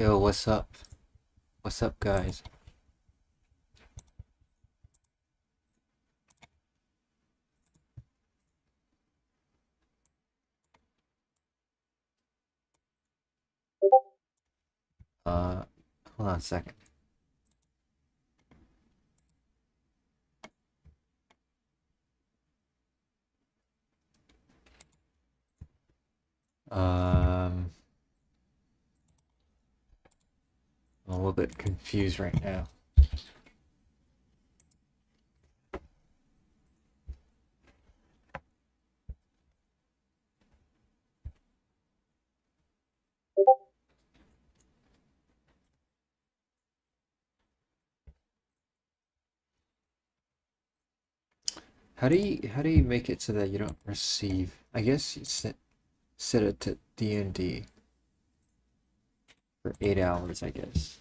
Yo, what's up? What's up, guys? Uh, Hold on a second. Um, I'm a little bit confused right now. How do you make it so that you don't receive? I guess you set it to D&D for 8 hours, I guess.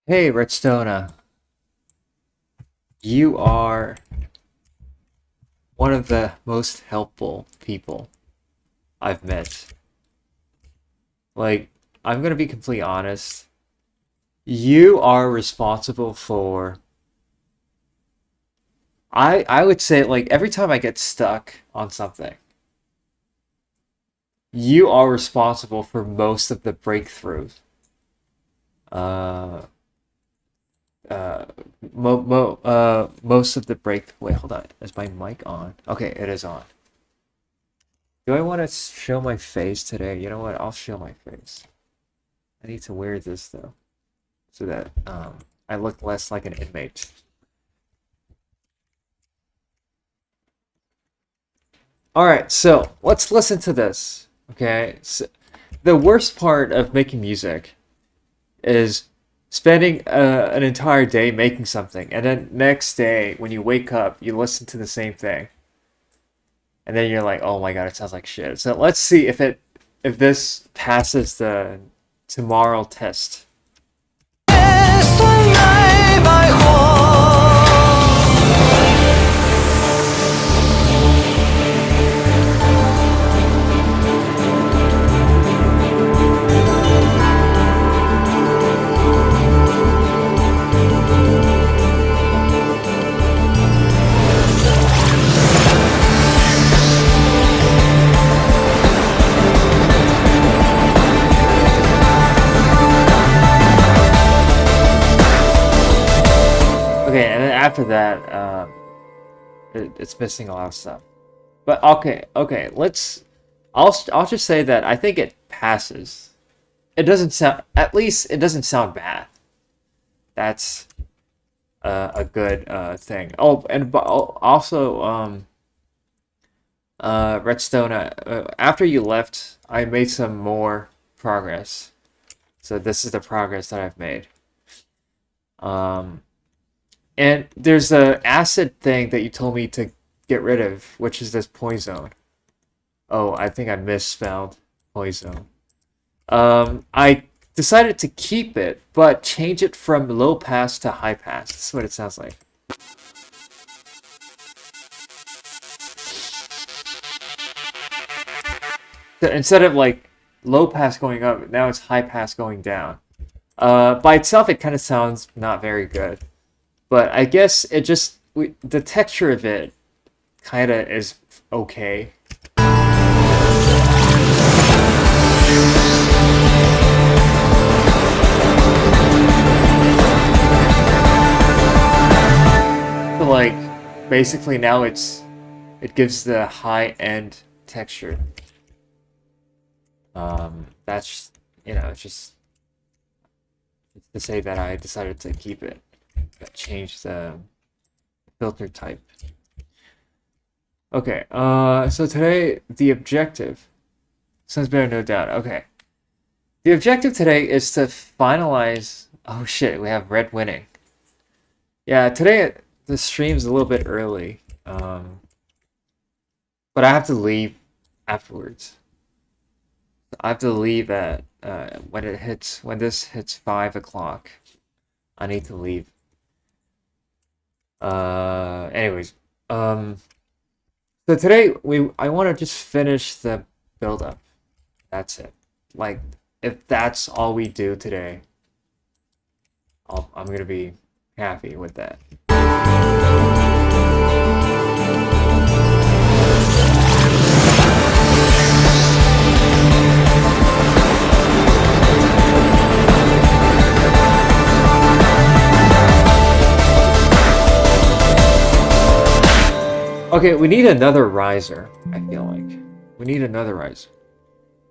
Hey, Redstone, you are one of the most helpful people I've met. Like, I'm gonna be completely honest. You are responsible for I would say like every time I get stuck on something, you are responsible for most of the breakthroughs. Uh, uh, Most of the break. Wait, hold on. Is my mic on? Okay, it is on. Do I want to show my face today? You know what? I'll show my face. I need to wear this though, so that I look less like an inmate. All right, so let's listen to this. Okay, so the worst part of making music is spending an entire day making something, and then next day when you wake up, you listen to the same thing, and then you're like, "Oh my God, it sounds like shit." So let's see if this passes the tomorrow test. 酸奶百货。Okay, and then after that, it's missing a lot of stuff. But okay, let's. I'll just say that I think it passes. It doesn't sound. At least it doesn't sound bad. That's a good thing. Oh, and also, Redstone. After you left, I made some more progress. So this is the progress that I've made. Um, and there's a acid thing that you told me to get rid of, which is this poison. Oh, I think I misspelled poison. I decided to keep it, but change it from low pass to high pass. That's what it sounds like. So instead of like low pass going up, now it's high pass going down. By itself, it kind of sounds not very good, but I guess the texture of it kind of is okay. So like basically now it gives the high end texture. That's it's just to say that I decided to keep it, but change the filter type. Okay, so today the objective sounds better, no doubt. Okay, The objective today is to finalize. Oh shit, we have red winning. Yeah, today the stream's a little bit early. But I have to leave afterwards. I have to leave at when this hits 5 o'clock. I need to leave. Anyways, so today I want to just finish the build up. That's it. Like, if that's all we do today, I'm gonna be happy with that. Okay, we need another riser, I feel like. We need another riser.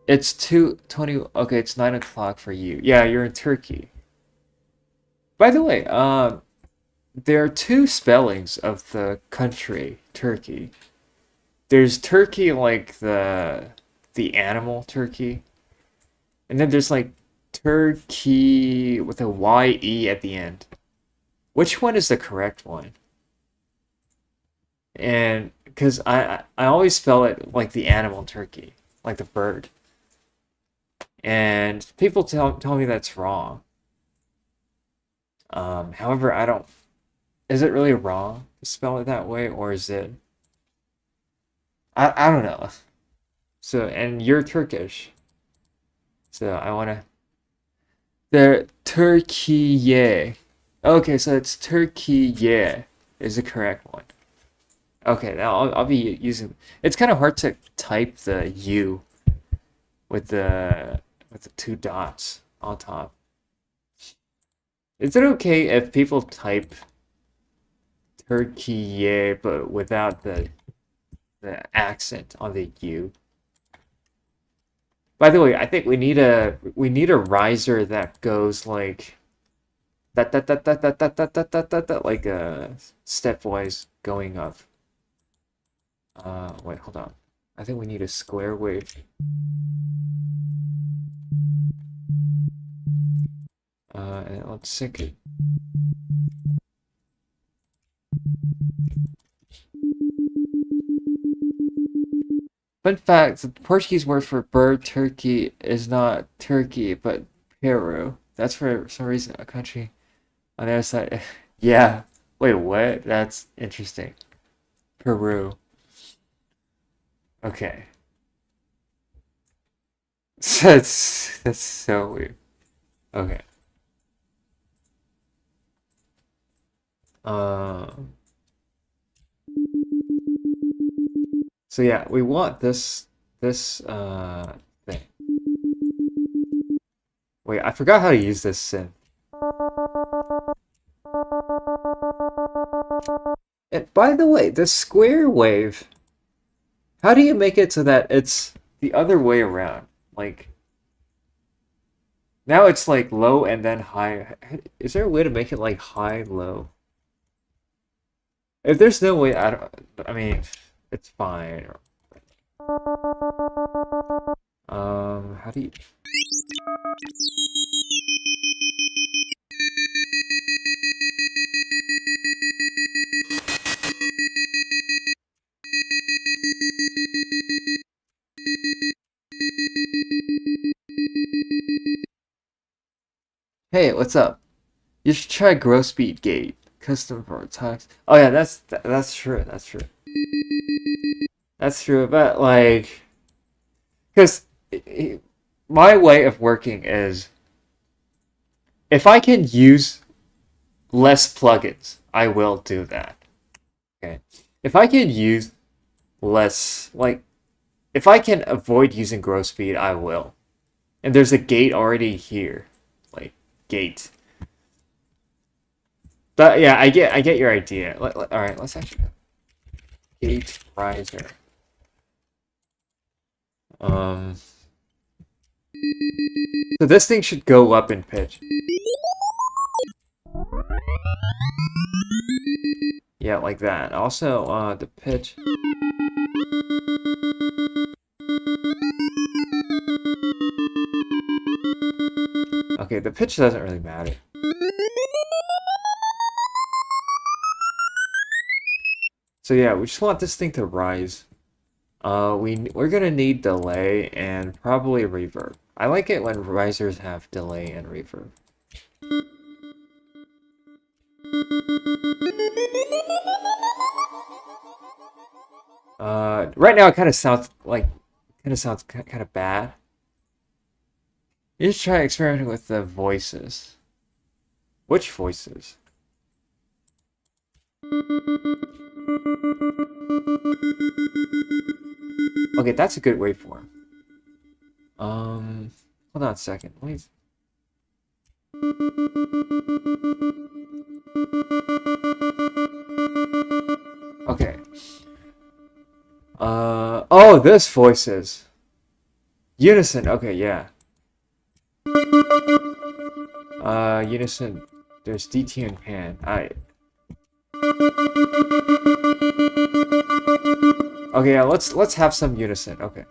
It's 2:20. Okay, it's 9 o'clock for you. Yeah, you're in Turkey. By the way, there are two spellings of the country, Turkey. There's Turkey like the animal Turkey, and then there's like Turkey with a Y-E at the end. Which one is the correct one? And because I always spell it like the animal turkey, like the bird. And people tell me that's wrong. However, I don't. Is it really wrong to spell it that way, or is it? I don't know. So, and you're Turkish, so I wanna. The Turkiye. Okay, so it's Turkiye is the correct one. Okay, now I'll be using. It's kind of hard to type the U with the two dots on top. Is it okay if people type Turkey but without the accent on the U? By the way, I think we need a riser that goes like that like stepwise going up. Wait, hold on. I think we need a square wave. And let's sync it. Fun fact, the Portuguese word for bird turkey is not Turkey, but Peru. That's for some reason a country on the other side. Yeah. Wait, what? That's interesting. Peru. Okay. That's so weird. Okay. Um. So yeah, we want this thing. Wait, I forgot how to use this synth. And by the way, the square wave, how do you make it so that it's the other way around? Like now it's like low and then high. Is there a way to make it like high, low? If there's no way, I mean, it's fine. How do you? Hey, what's up? You should try Growspeed Gate, custom for attacks. Oh yeah, that's true. That's true. That's true. But like, because my way of working is if I can use less plugins, I will do that. Okay. If I can use less, like, if I can avoid using Growspeed, I will. And there's a gate already here, like gate. But yeah, I get your idea. All right, let's actually gate riser. So this thing should go up in pitch. Yeah, like that. Also, the pitch. Okay, the pitch doesn't really matter. So yeah, we just want this thing to rise. We're gonna need delay and probably reverb. I like it when risers have delay and reverb. Right now it kind of sounds kind of bad. You just try experimenting with the voices. Which voices? Okay, that's a good waveform. Hold on a second. Let me... Okay. Oh, this voices. Unison. Okay, yeah. Unison. There's DT and pan. Okay, yeah, let's have some unison. Okay.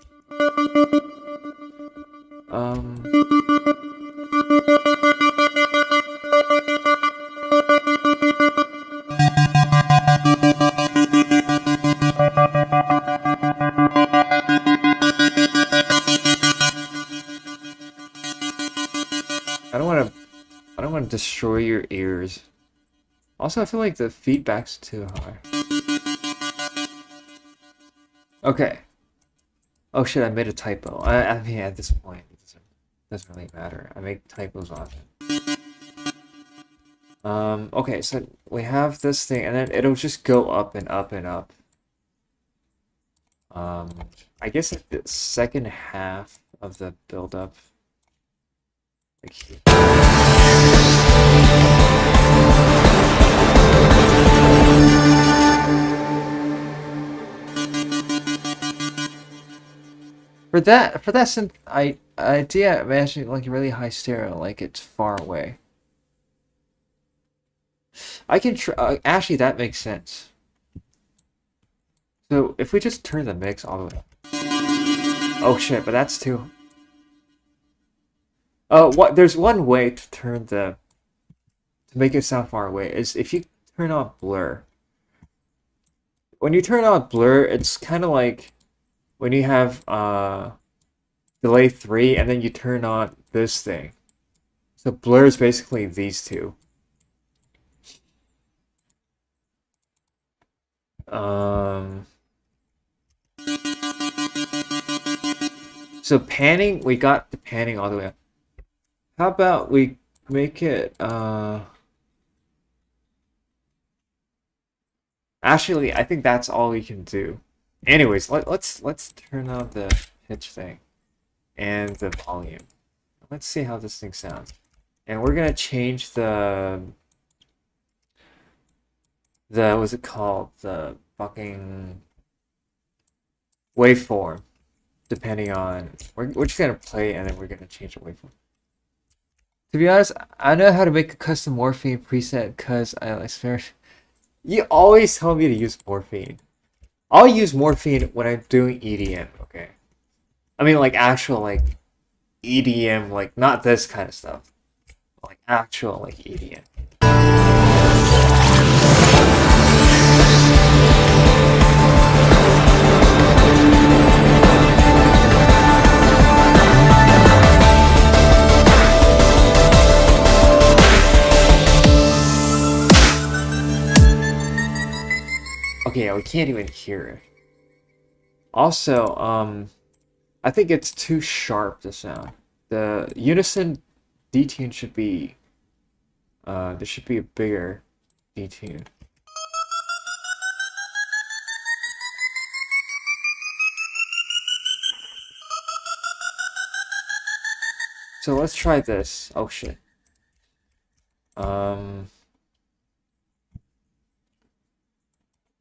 I don't want to destroy your ears. Also, I feel like the feedback's too high. Okay. Oh shit, I made a typo. I mean, at this point, it doesn't really matter. I make typos often. Okay, so we have this thing, and then it'll just go up and up and up. I guess the second half of the build-up. Like here. For that synth idea, imagine like really high stereo, like it's far away. I can actually that makes sense. So if we just turn the mix all the way. Oh shit, but that's too. There's one way to turn to make it sound far away is if you turn on blur. When you turn on blur, it's kind of like when you have delay 3 and then you turn on this thing. So blur is basically these two. So panning, we got the panning all the way up. How about we make it actually, I think that's all we can do. Anyways, let's turn on the pitch thing and the volume. Let's see how this thing sounds. And we're gonna change the what's it called? The fucking waveform. Depending on we're just gonna play and then we're gonna change the waveform. To be honest, I know how to make a custom morphine preset because I experiment. You always tell me to use morphine. I'll use morphine when I'm doing EDM, okay? I mean like actual like EDM, like not this kind of stuff. Like actual like EDM. Okay, we can't even hear it. Also, I think it's too sharp to sound. The unison detune should be there should be a bigger detune. So let's try this. Oh shit.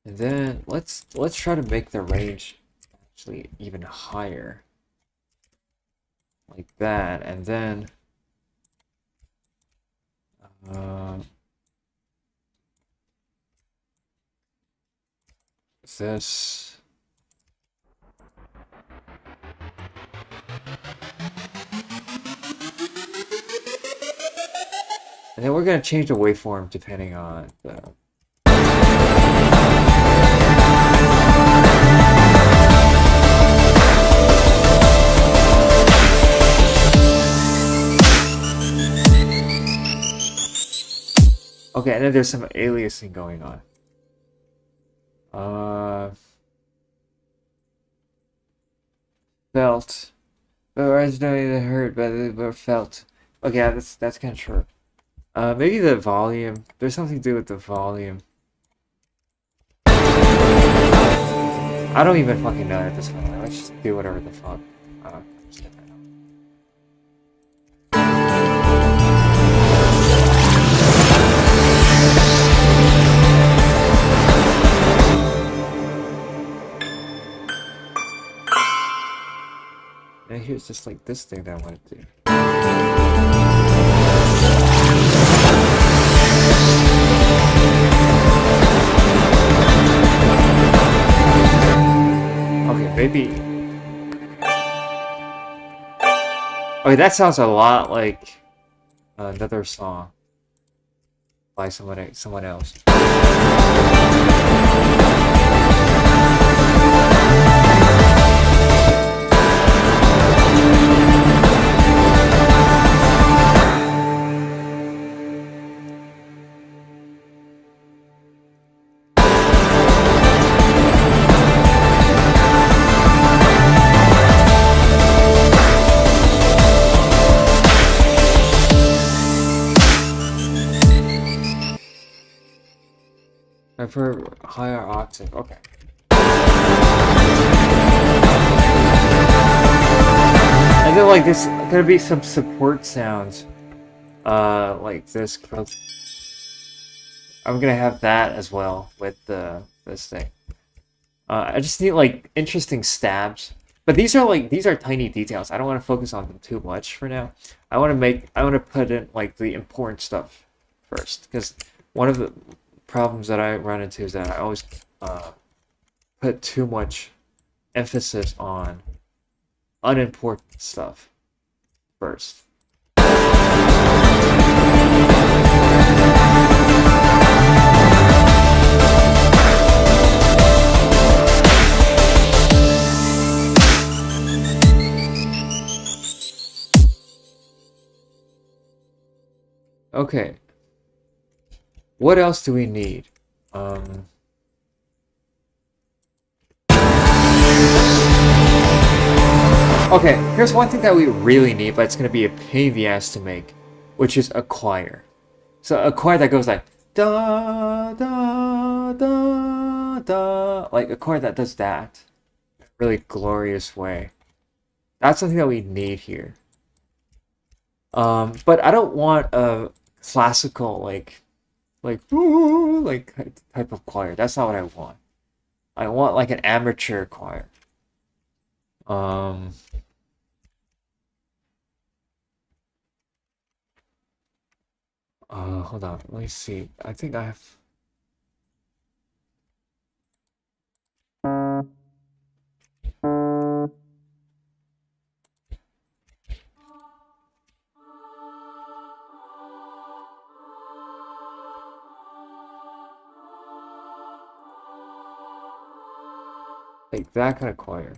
And then let's try to make the range actually even higher. Like that, and then this. And then we're gonna change the waveform depending on the. Okay, and then there's some aliasing going on. Felt. But originally they heard, but they were felt. Okay, yeah, that's kind of true. Maybe the volume. There's something to do with the volume. I don't even fucking know at this point. Let's just do whatever the fuck. Just get that out. And here's just like this thing that I want to do. Okay, maybe. Okay, that sounds a lot like another song by someone else. I've heard higher octave. Okay. And then like this, gonna be some support sounds, like this. I'm gonna have that as well with this thing. I just need like interesting stabs, but these are tiny details. I don't want to focus on them too much for now. I want to put in like the important stuff first, because one of the problems that I run into is that I always put too much emphasis on unimportant stuff first. Okay. What else do we need? Okay, here's one thing that we really need, but it's gonna be a pain in the ass to make, which is a choir. So a choir that goes like da da da da, like a choir that does that in a really glorious way. That's something that we need here. But I don't want a classical like ooh, like type of choir. That's not what I want. I want like an amateur choir. Hold on. Let me see. I think I have. Like that kind of choir.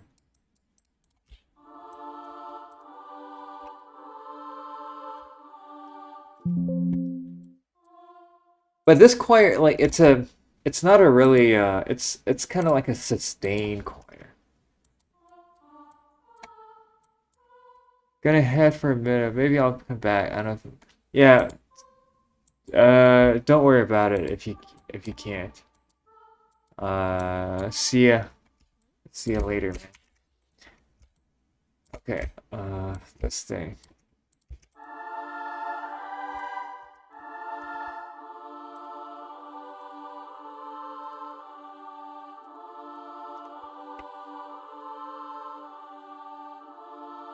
But this choir, like it's not a really it's kind of like a sustained choir. Gonna head for a minute. Maybe I'll come back. I don't think. Yeah. Don't worry about it if you can't. See ya. See ya later, man. Okay. This thing.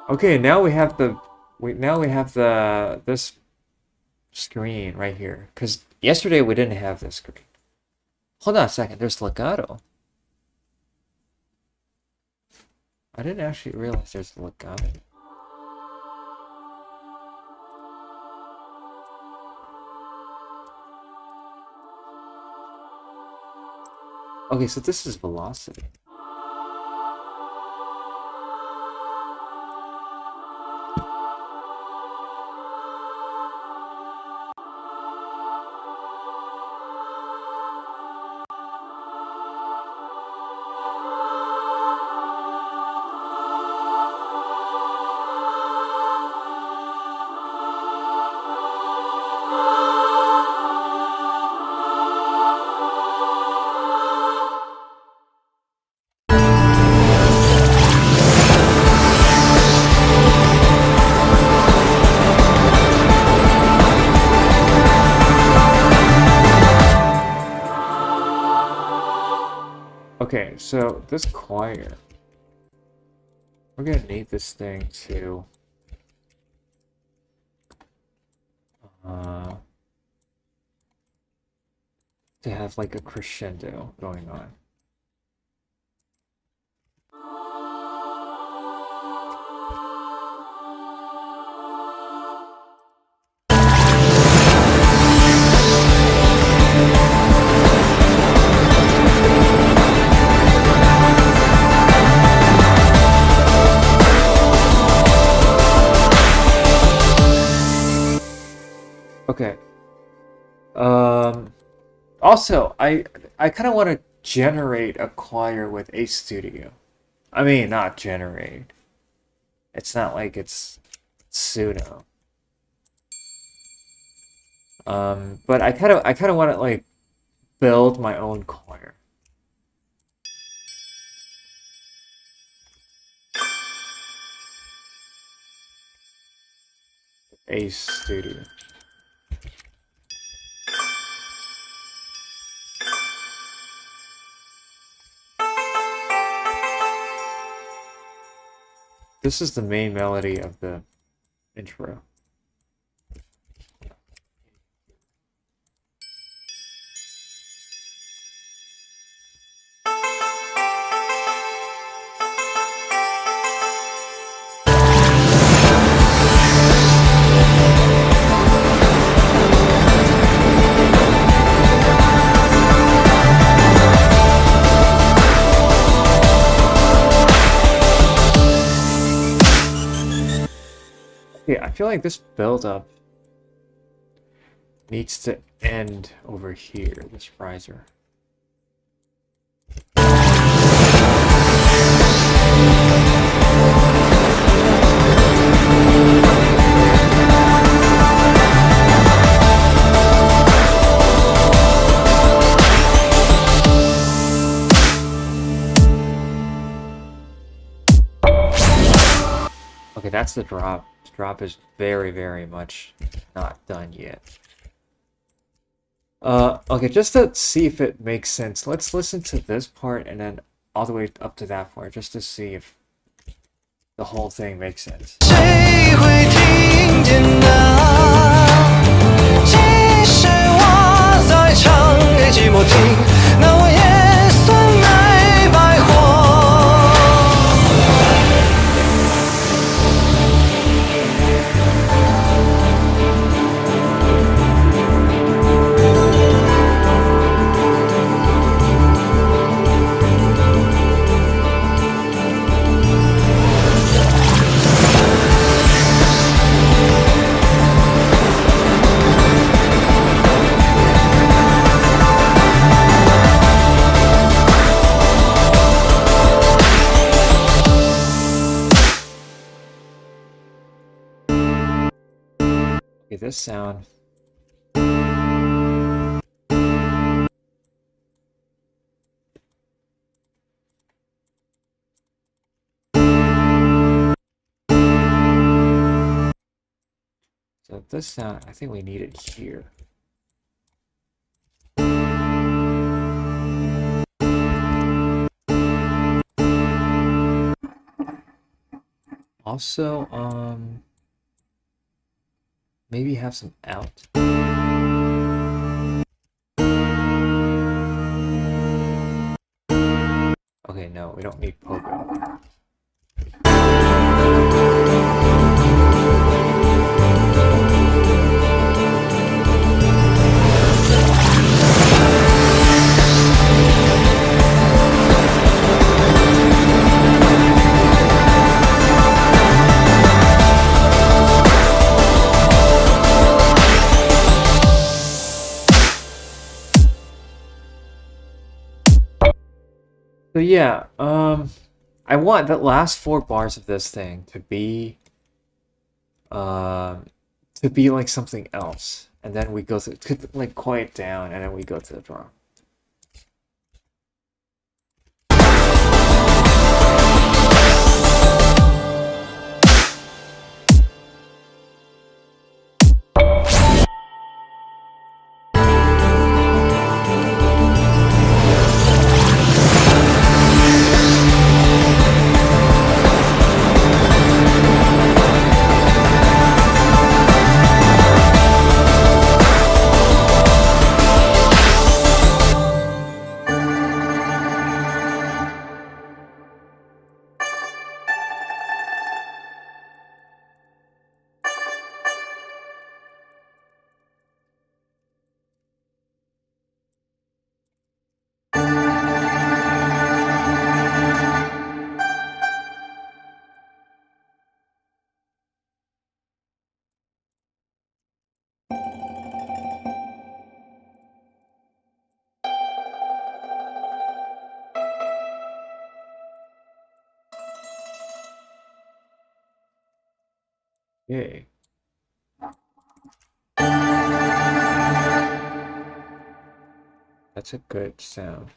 Okay, now we have this screen right here. Because yesterday we didn't have this screen. Hold on a second, there's legato. I didn't actually realize there's legato. Okay, so this is velocity. Okay, so this choir, we're gonna need this thing to have like a crescendo going on. Okay. Also, I kind of want to generate a choir with a studio. I mean, not generate. It's not like it's pseudo. But I kind of want to like build my own choir. A studio. This is the main melody of the intro. I feel like this build-up needs to end over here, this riser. Okay, that's the drop. The drop is very, very much not done yet. Okay, just to see if it makes sense, let's listen to this part and then all the way up to that part, just to see if the whole thing makes sense. 谁会听见呢？即使我在唱给寂寞听，那我也算没白活。 Okay, this sound. So this sound, I think we need it here. Also, maybe have some out. Okay, no, we don't need pogo. So yeah, I want the last 4 bars of this thing um, to be like something else, and then we go to like quiet down, and then we go to the drum. Okay. That's a good sound.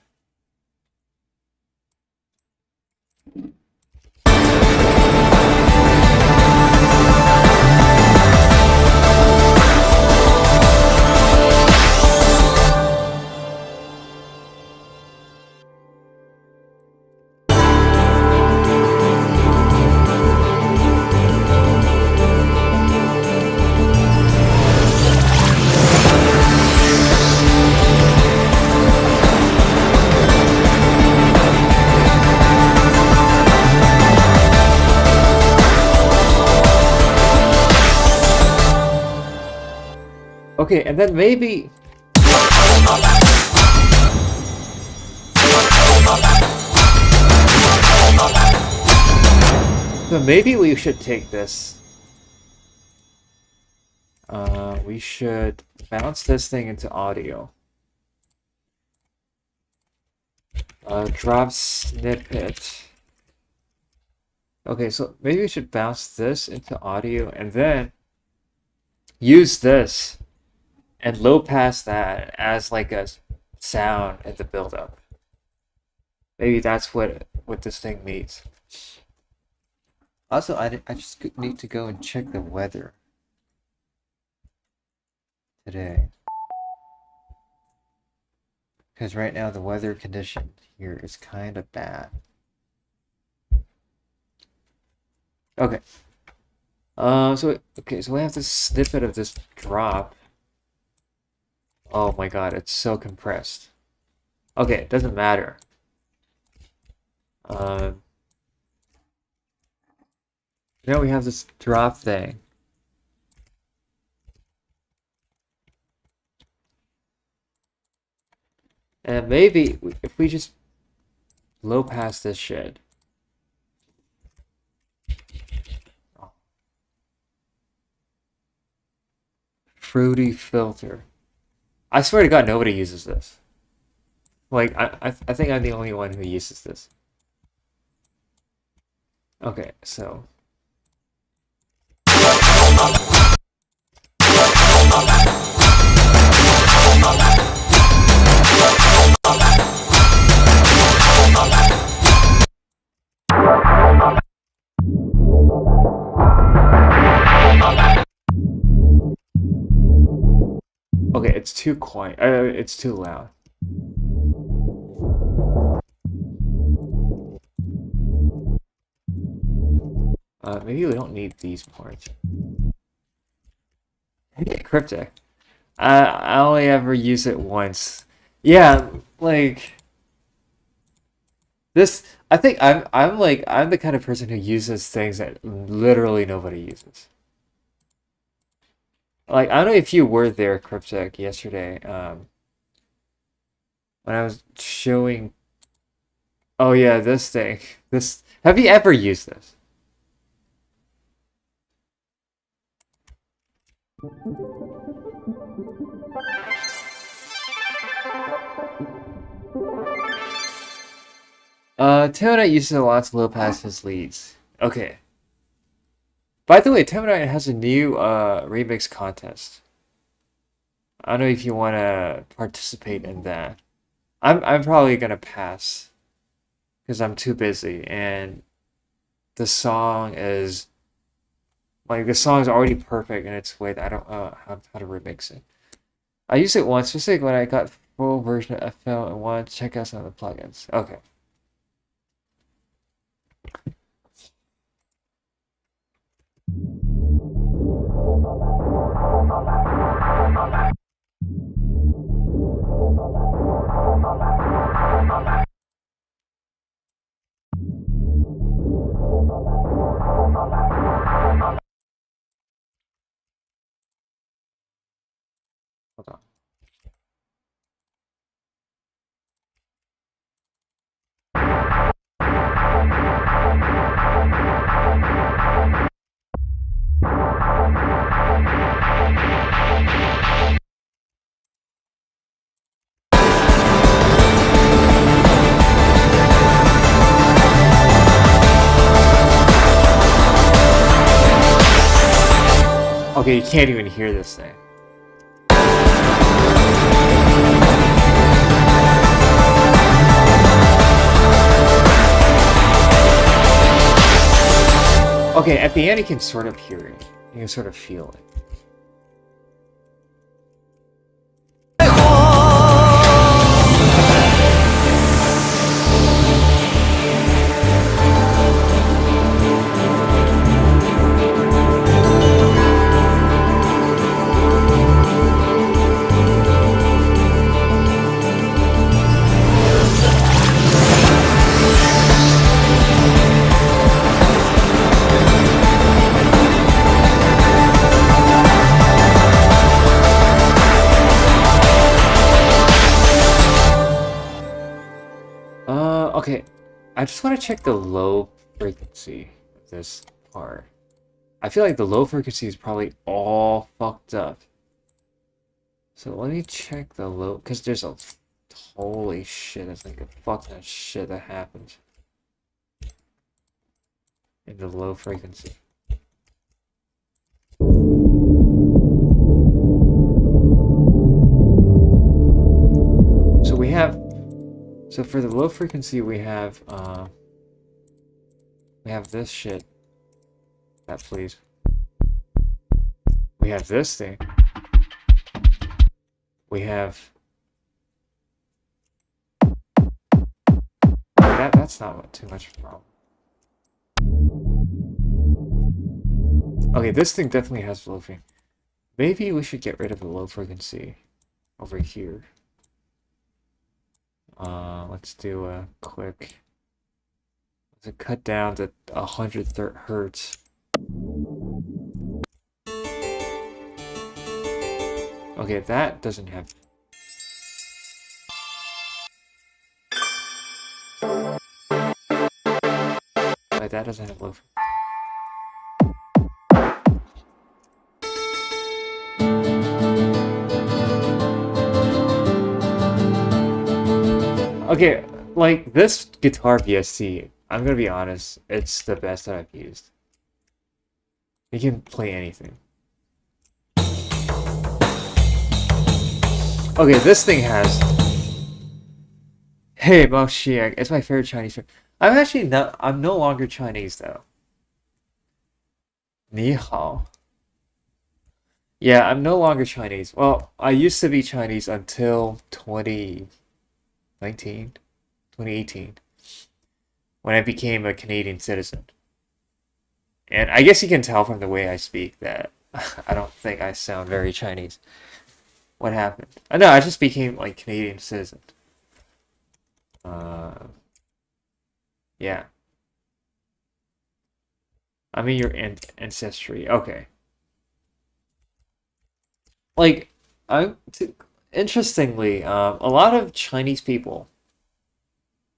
Okay, and then maybe so maybe we should take this. We should bounce this thing into audio. Drop snippet. Okay, so maybe we should bounce this into audio and then use this and low pass that as like a sound at the build-up. Maybe that's what this thing needs. Also, I just need to go and check the weather today. Because right now the weather condition here is kind of bad. Okay. So we have this snippet of this drop. Oh my god, it's so compressed. Okay, it doesn't matter. Now we have this drop thing. And maybe if we just low pass this shit. Fruity filter. I swear to God, nobody uses this. Like, I think I'm the only one who uses this. Okay, so. Okay, it's too quiet. It's too loud. Maybe we don't need these parts. Cryptic. I only ever use it once. Yeah, like this. I think I'm the kind of person who uses things that literally nobody uses. Like I don't know if you were there, Cryptic, yesterday. When I was showing. Oh yeah, this thing. This. Have you ever used this? Temonite uses a lot to low pass his leads. Okay. By the way, Temonite has a new remix contest. I don't know if you want to participate in that. I'm probably gonna pass because I'm too busy, and the song is like the song is already perfect in its way that I don't how to remix it. I used it once, just like when I got full version of FL and wanted to check out some of the plugins. Okay. Hold on. Okay, you can't even hear this thing. Okay, at the end you can sort of hear it. You can sort of feel it. 爱火。Okay. I just want to check the low frequency of this part. I feel like the low frequency is probably all fucked up. So let me check the low, because there's a holy shit, that's like a fuck that shit that happened in the low frequency. So we have, so for the low frequency we have this shit. That please. We have this thing. We have that's not too much of a problem. Okay, this thing definitely has low frequency. Maybe we should get rid of the low frequency over here. Let's do a quick. Let's cut down to 100 hertz. Okay, that doesn't have. That doesn't have low. Okay, like this guitar VST, I'm gonna be honest, it's the best that I've used. You can play anything. Okay, this thing has. Hey, Mao Xiang, it's my favorite Chinese friend. I'm actually not. I'm no longer Chinese though. Ni hao. Yeah, I'm no longer Chinese. Well, I used to be Chinese until 2019, 2018, when I became a Canadian citizen. And I guess you can tell from the way I speak that I don't think I sound very Chinese. What happened? No, I just became like Canadian citizen. Yeah. I mean your ancestry. Okay. Like, interestingly, a lot of Chinese people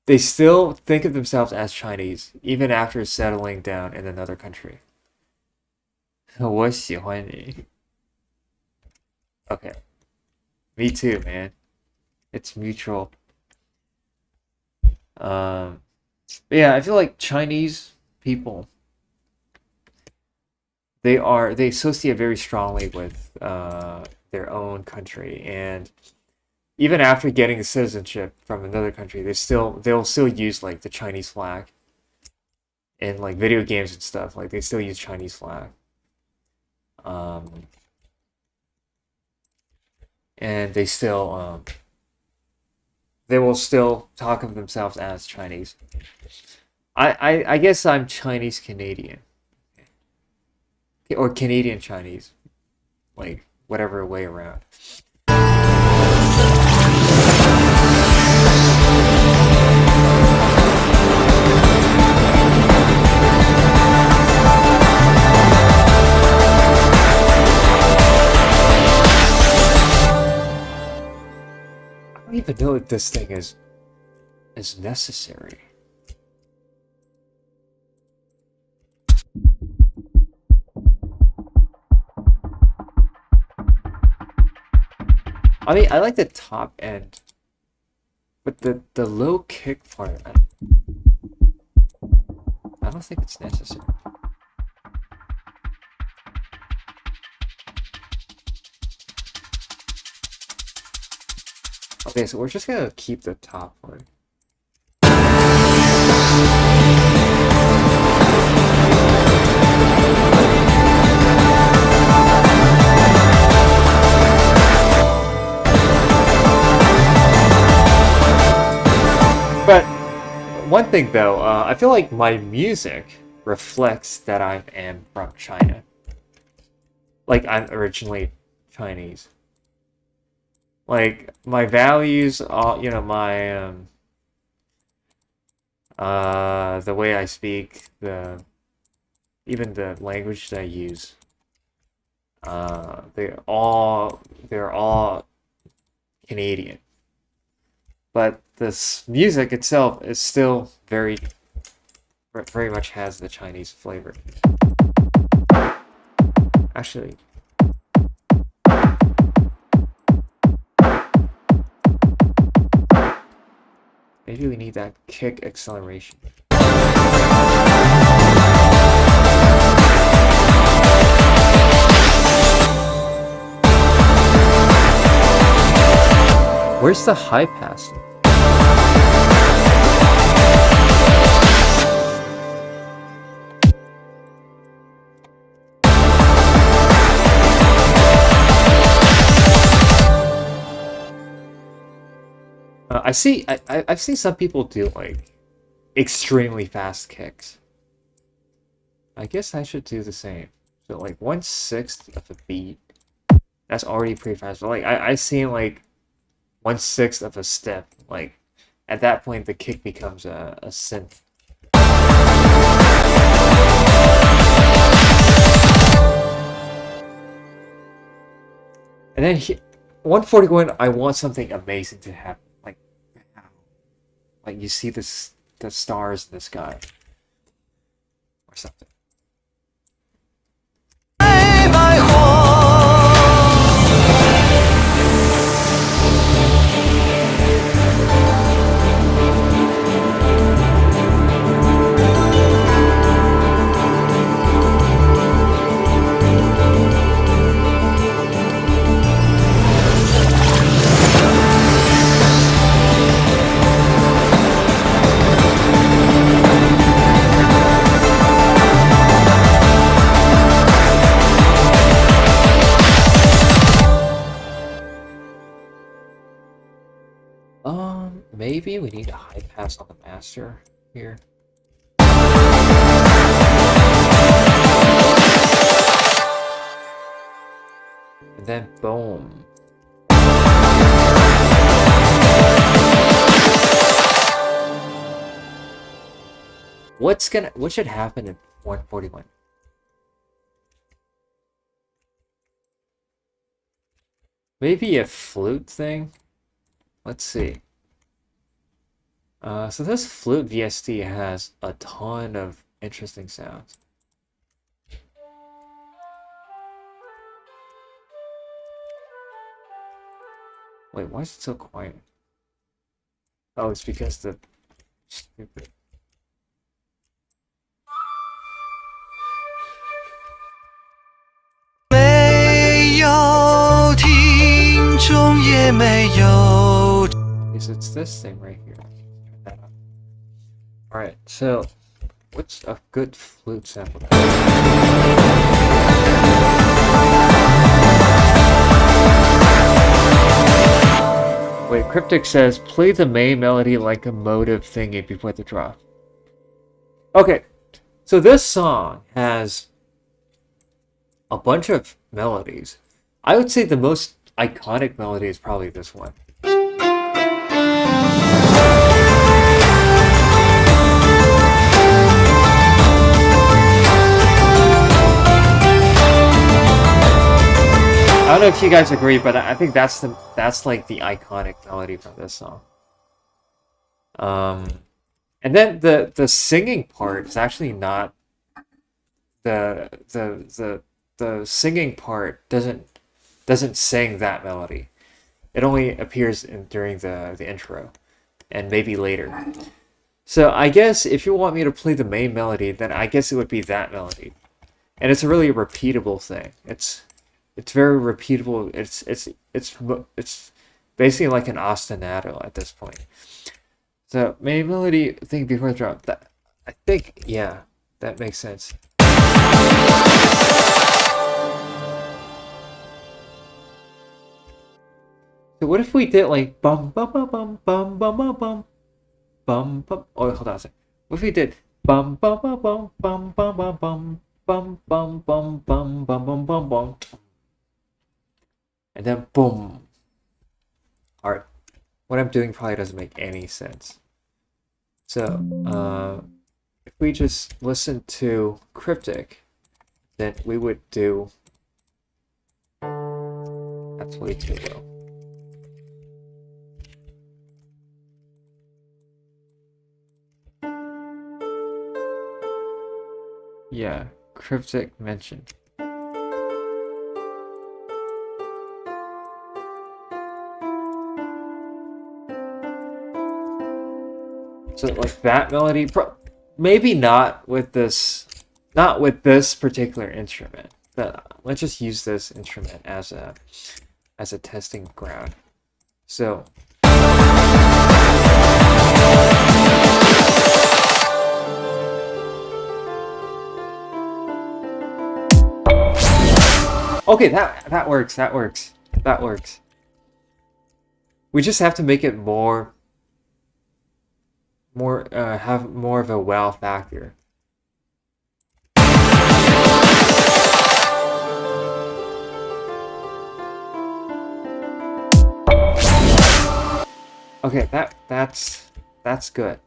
they still think of themselves as Chinese even after settling down in another country. 我喜欢你. Okay. Me too, man. It's mutual. But yeah, I feel like Chinese people, they associate very strongly with their own country, and even after getting citizenship from another country, they'll still use like the Chinese flag in like video games and stuff. Like they still use Chinese flag. Um, and they will still talk of themselves as Chinese. I guess I'm Chinese Canadian or Canadian Chinese, like whatever way around. I don't even know if this thing is necessary. I mean, I like the top end, but the low kick part, I don't think it's necessary. Okay, so we're just gonna keep the top one. But one thing though, I feel like my music reflects that I am from China. Like I'm originally Chinese. Like my values, all my the way I speak, even the language that I use, they're all Canadian. But this music itself is still very much has the Chinese flavor. Actually, maybe we need that kick acceleration. Where's the high pass? I've seen some people do like extremely fast kicks. I guess I should do the same. So like 1/6 of a beat, that's already pretty fast. But like I seen like 1/6 of a step. Like at that point, the kick becomes a synth. And then 141, I want something amazing to happen. Like you see the stars in the sky or something. 百货。Maybe we need a high pass on the master here. And then boom. What should happen in 141? Maybe a flute thing? Let's see. So this flute VST has a ton of interesting sounds. Wait, why is it so quiet? Oh, it's because the stupid 也没有。 Because it's this thing right here. Turn that up. Alright, so what's a good flute sample? Wait, Cryptic says, play the main melody like a motive thingy before the drop. Okay, so this song has a bunch of melodies. I would say the most iconic melody is probably this one. I don't know if you guys agree, but I think that's like the iconic melody from this song. And then the singing part is actually not the singing part doesn't sing that melody. It only appears during the intro and maybe later. So I guess if you want me to play the main melody, then I guess it would be that melody. And it's a really repeatable thing. It's very repeatable. It's basically like an ostinato at this point. So main melody thing before the drop. That I think, yeah, that makes sense. So what if we did like bum bum bum bum bum bum bum bum bum bum? Oh, hold on a second. What if we did bum bum bum bum bum bum bum bum bum bum bum bum bum bum bum bum, and then boom. Alright, what I'm doing probably doesn't make any sense. So if we just listen to Cryptic, then we would do. That's way too low. Yeah, Cryptic mentioned. So like that melody, maybe not with this particular instrument, but let's just use this instrument as a testing ground. So. Okay, that works. That works. We just have to make it have more of a wow factor. Okay, that's good.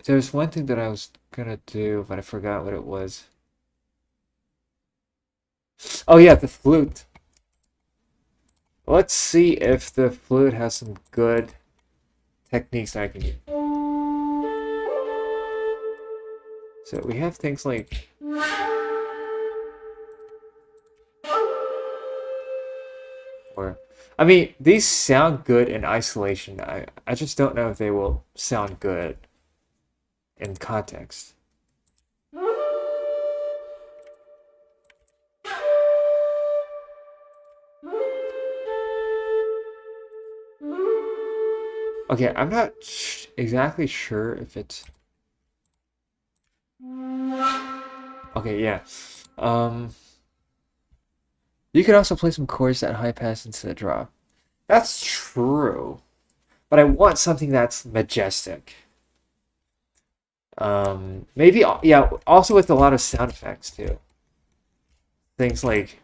There's one thing that I was gonna do, but I forgot what it was. Oh yeah, the flute. Let's see if the flute has some good techniques that I can use. So we have things like I mean, these sound good in isolation. I just don't know if they will sound good in context. Okay, I'm not exactly sure if it's... Okay, yeah. You could also play some chords at high pass into the drop. That's true. But I want something that's majestic. Maybe, yeah, also with a lot of sound effects too. Things like...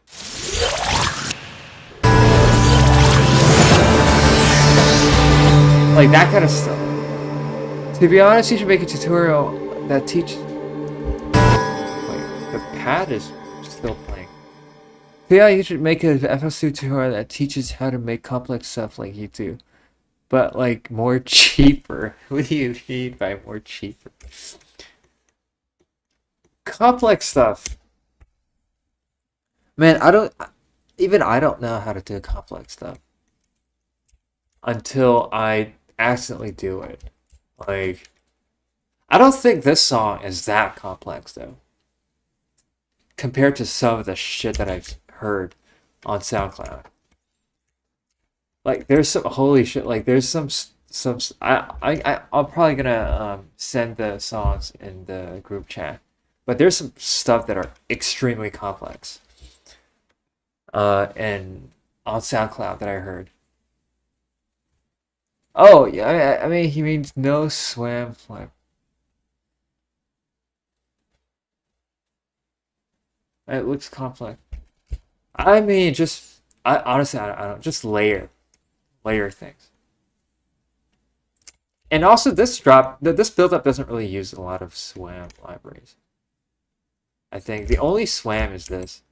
like that kind of stuff. To be honest, you should make a tutorial that teaches... Wait, the pad is still playing. Yeah, you should make a FS2 tutorial that teaches how to make complex stuff like you do. But like more cheaper. What do you mean by more cheaper? Complex stuff. Man, I don't know how to do complex stuff. Until I accidentally do it. Like, I don't think this song is that complex though. compared to some of the shit that I've heard on SoundCloud. Like there's some holy shit. Like there's some. I'm probably gonna send the songs in the group chat, but there's some stuff that are extremely complex. And on SoundCloud that I heard. Oh yeah, I mean he means no swam flip. It looks complex. I mean, I honestly, I don't just layer things. And also, this build up doesn't really use a lot of SWAM libraries. I think the only SWAM is this.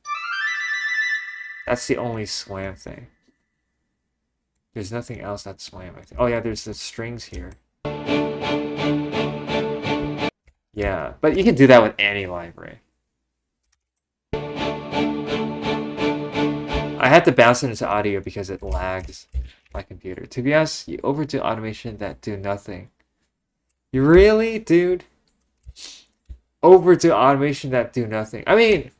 That's the only SWAM thing. There's nothing else that's SWAM, I think. Oh yeah, there's the strings here. Yeah, but you can do that with any library. I had to bounce it into audio because it lags my computer. To be honest, you overdo automation that do nothing. You really, dude? Overdo automation that do nothing. I mean,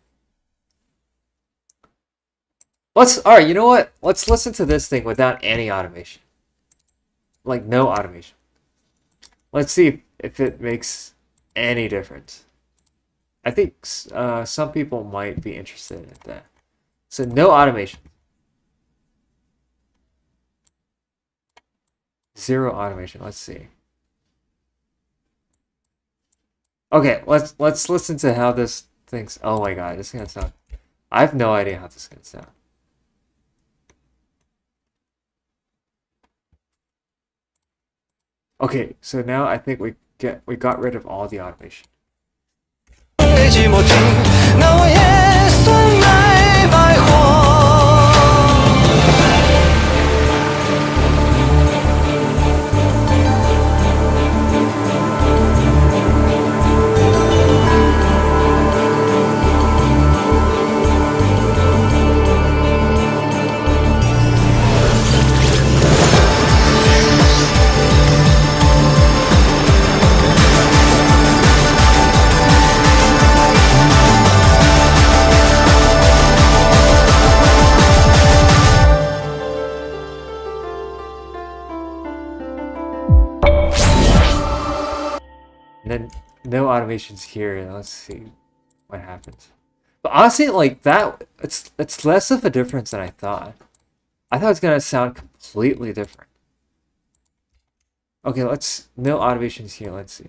alright, you know what? Let's listen to this thing without any automation. Like, no automation. Let's see if it makes any difference. I think some people might be interested in that. So no automation. Zero automation. Let's see. Okay, let's listen to how this thinks. Oh my god, this is gonna sound. I have no idea how this is gonna sound. Okay, so now I think we got rid of all the automation. 寂寞听，那我也算没白活。 And then no automations here. Let's see what happens. But honestly, like that, it's less of a difference than I thought. I thought it was gonna sound completely different. Okay, no automations here. Let's see.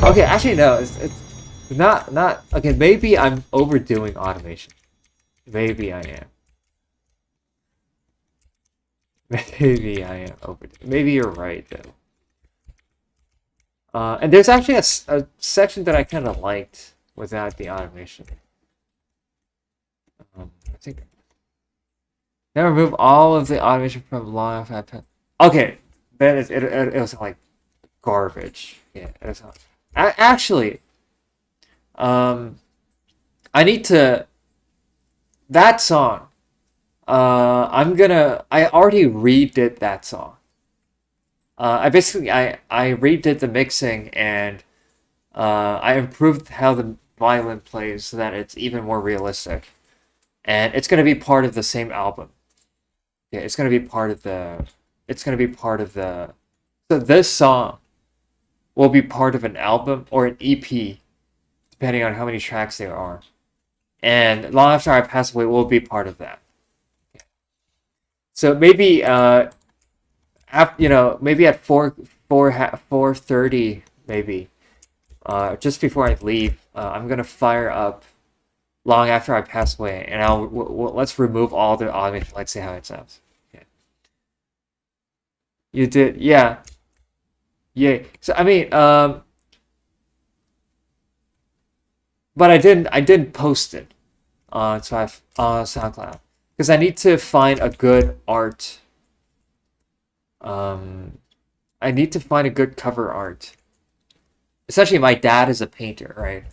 Okay, actually no, it's not okay. Maybe I'm overdoing automation. Maybe I am. Maybe I am overdoing. Maybe you're right though. And there's actually a section that I kind of liked without the automation. I think. Now remove all of the automation from long pen. Okay, then it was like garbage. Yeah, it was. Actually, I need to. That song. I already redid that song. I redid the mixing and I improved how the violin plays so that it's even more realistic. And it's gonna be part of the same album. Yeah, it's gonna be part of the. So this song will be part of an album or an EP, depending on how many tracks there are. And Long After I Pass Away will be part of that. So maybe maybe at 4:30 maybe, just before I leave, I'm gonna fire up Long After I Pass Away, and let's remove all the automation. Let's see how it sounds. Okay. You did, yeah, yay. So I mean, but I didn't post it on SoundCloud. Because I need to find a good art. I need to find a good cover art. Essentially, my dad is a painter, right?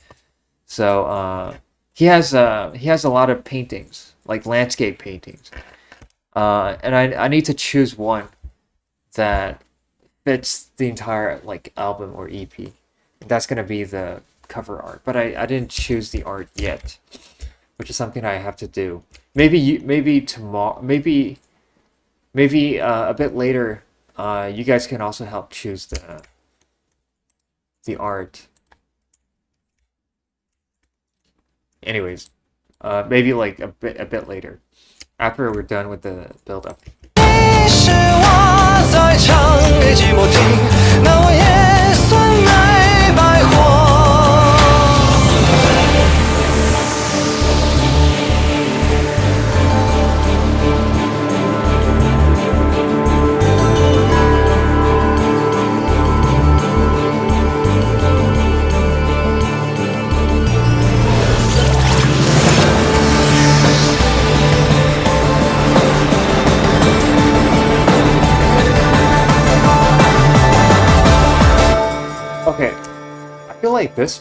So he has a lot of paintings, like landscape paintings. And I need to choose one that fits the entire like album or EP. That's gonna be the cover art, but I didn't choose the art yet, which is something I have to do. Maybe tomorrow, maybe a bit later. You guys can also help choose the art. Anyways, maybe like a bit later, after we're done with the build up. 你是我在唱给寂寞听，那我也算没白活。Okay, I feel like this.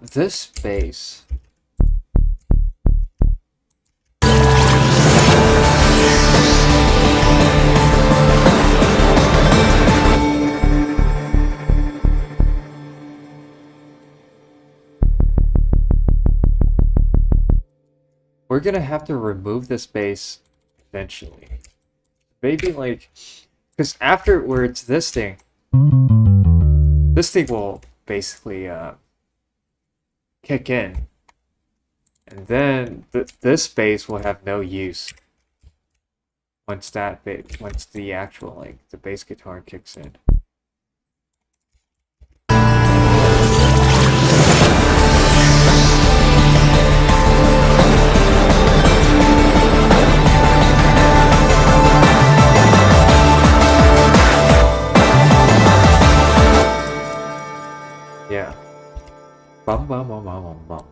This bass. We're gonna have to remove this bass eventually. Maybe like, because afterwards this thing will basically kick in, and then this bass will have no use once once the actual like the bass guitar kicks in. Yeah. Bum bum bum bum bum bum.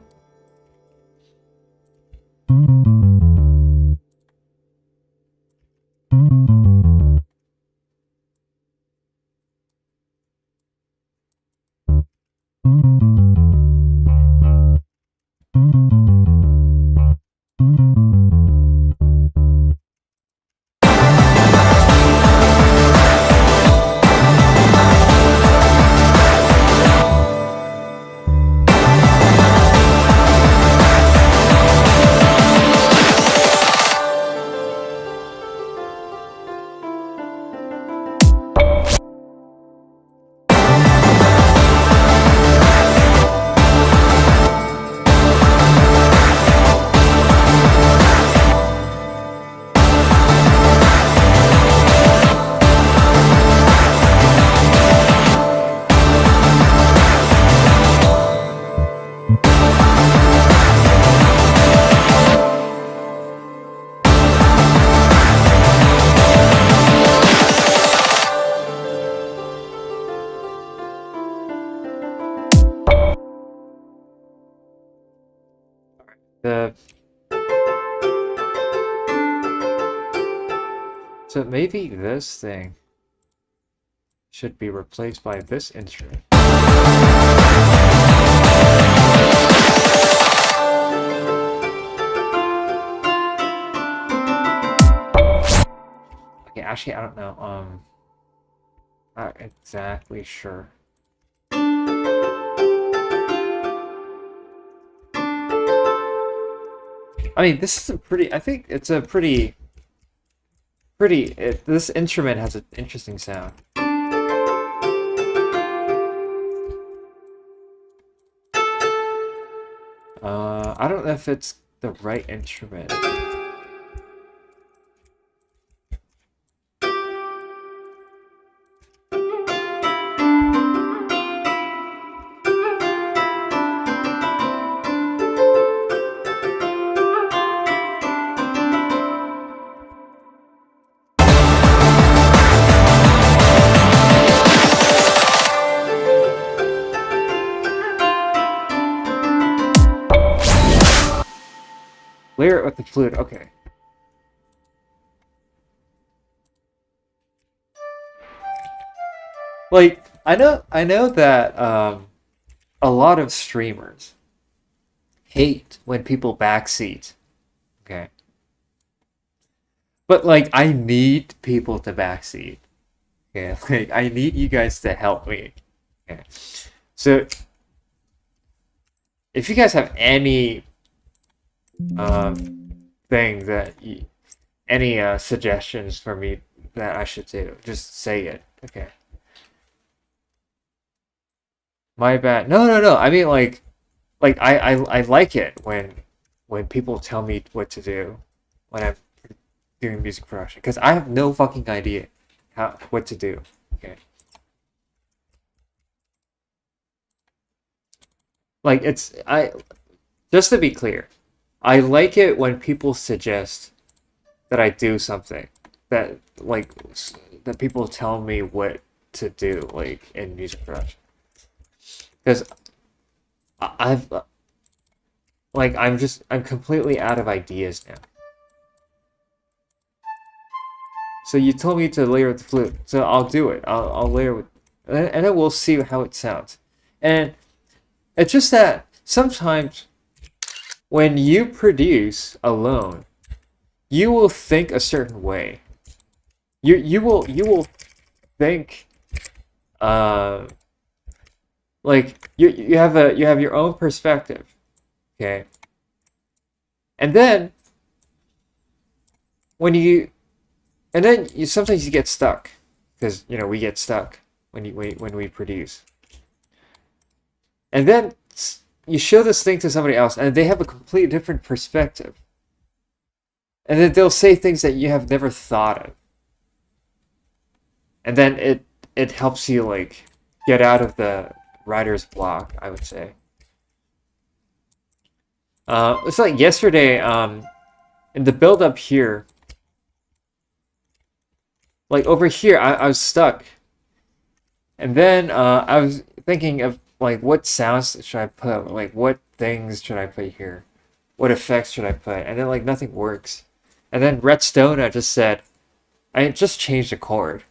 So maybe this thing should be replaced by this instrument. Okay, actually, I don't know. Not exactly sure. I mean, this is a pretty. I think it's a pretty. This instrument has an interesting sound. I don't know if it's the right instrument. Layer it with the flute, okay. Like, I know that a lot of streamers hate when people backseat. Okay. But like I need people to backseat. Okay. Like I need you guys to help me. Okay. So if you guys have any thing that any suggestions for me that I should do, just say it. Okay. My bad. No. I mean I like it when people tell me what to do when I'm doing music production because I have no fucking idea what to do. Okay. Like it's I just to be clear, I like it when people suggest that I do something that like that people tell me what to do like in music production because I've like I'm completely out of ideas now. So you told me to layer with the flute, so I'll do it. I'll layer with, and then we'll see how it sounds. And it's just that sometimes when you produce alone, you will think a certain way. You will think like you have your own perspective. Okay. And then when you and then you sometimes you get stuck because we get stuck when we produce. And then you show this thing to somebody else and they have a completely different perspective. And then they'll say things that you have never thought of. And then it helps you like get out of the writer's block, I would say. It's like yesterday, in the build up here, like over here, I was stuck. And then I was thinking of like what sounds should I put? Like what things should I put here? What effects should I put? And then like nothing works. And then Redstone just said, I just changed a chord.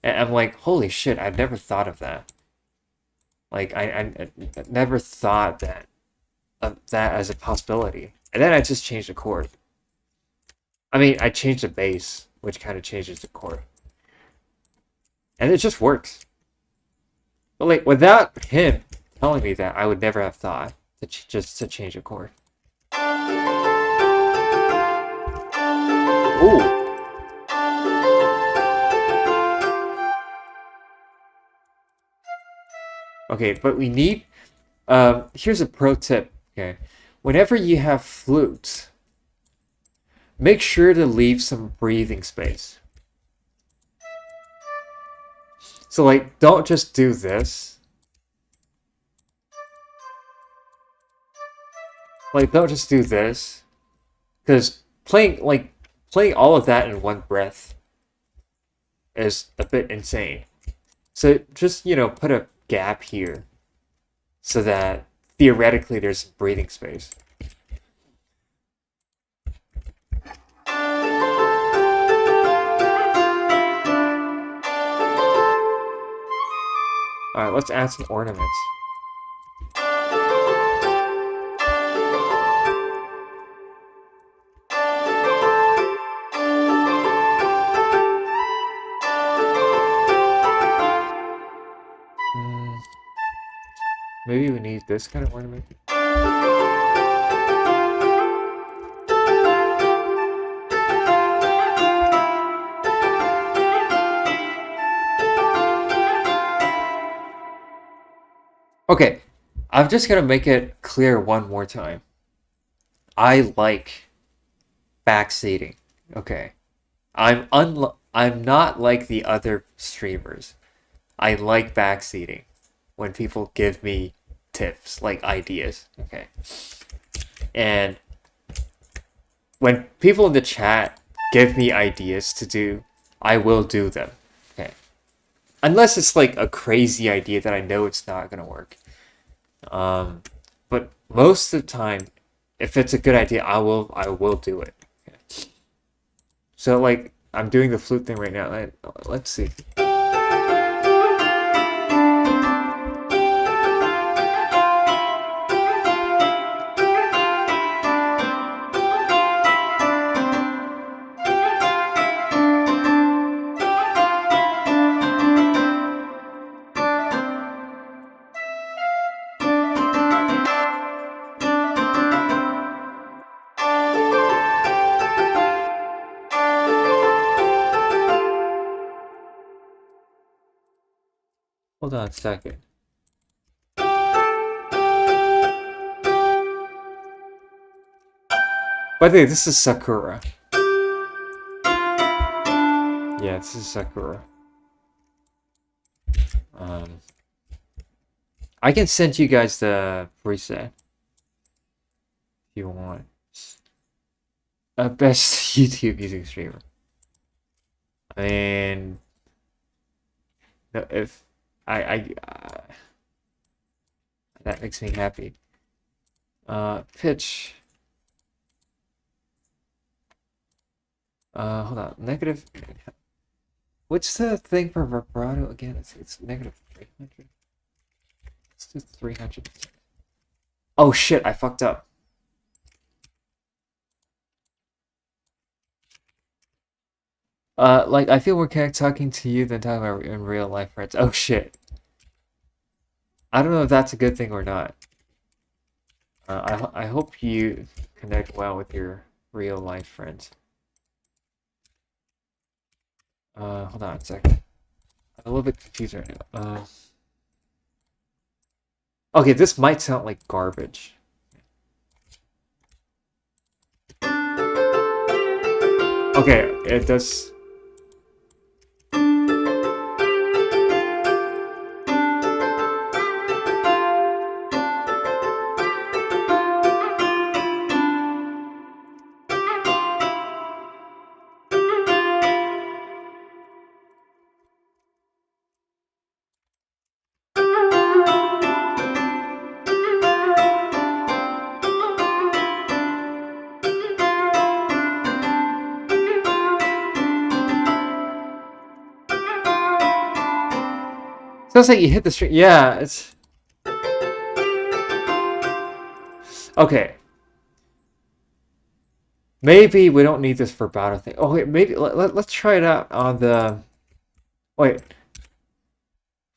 And I'm like, holy shit, I've never thought of that. Like I never thought that of that as a possibility. And then I just changed the chord. I mean, I changed the bass, which kind of changes the chord. And it just works. But like without him telling me that, I would never have thought just to change a chord. Ooh. Okay, but we need here's a pro tip, okay? Whenever you have flutes, make sure to leave some breathing space. So like don't just do this. Like don't just do this. Because playing all of that in one breath is a bit insane. So just, put a gap here so that theoretically there's breathing space. Alright, let's add some ornaments. Maybe we need this kind of ornament. Okay, I'm just gonna make it clear one more time. I like backseating. Okay, I'm not like the other streamers. I like backseating when people give me tips, like ideas. Okay, and when people in the chat give me ideas to do, I will do them. Okay, unless it's like a crazy idea that I know it's not gonna work. But most of the time, if it's a good idea, I will do it. Okay. So like I'm doing the flute thing right now. Let's see. Hold on a second. By the way, this is Sakura. Yeah, this is Sakura. I can send you guys the preset if you want. Best YouTube music streamer. I mean, no, if that makes me happy. Pitch. Hold on. Negative. What's the thing for vibrato again? It's negative 300. Let's do 300. Oh shit! I fucked up. Like I feel more connected talking to you than talking about in real life friends. Oh shit. I don't know if that's a good thing or not. I hope you connect well with your real life friends. Hold on a second. I'm a little bit confused right now. Okay, this might sound like garbage. Okay, it does. Sounds like you hit the string. Yeah, it's okay. Maybe we don't need this vibrato thing. Oh wait, maybe let's try it out on the. Wait.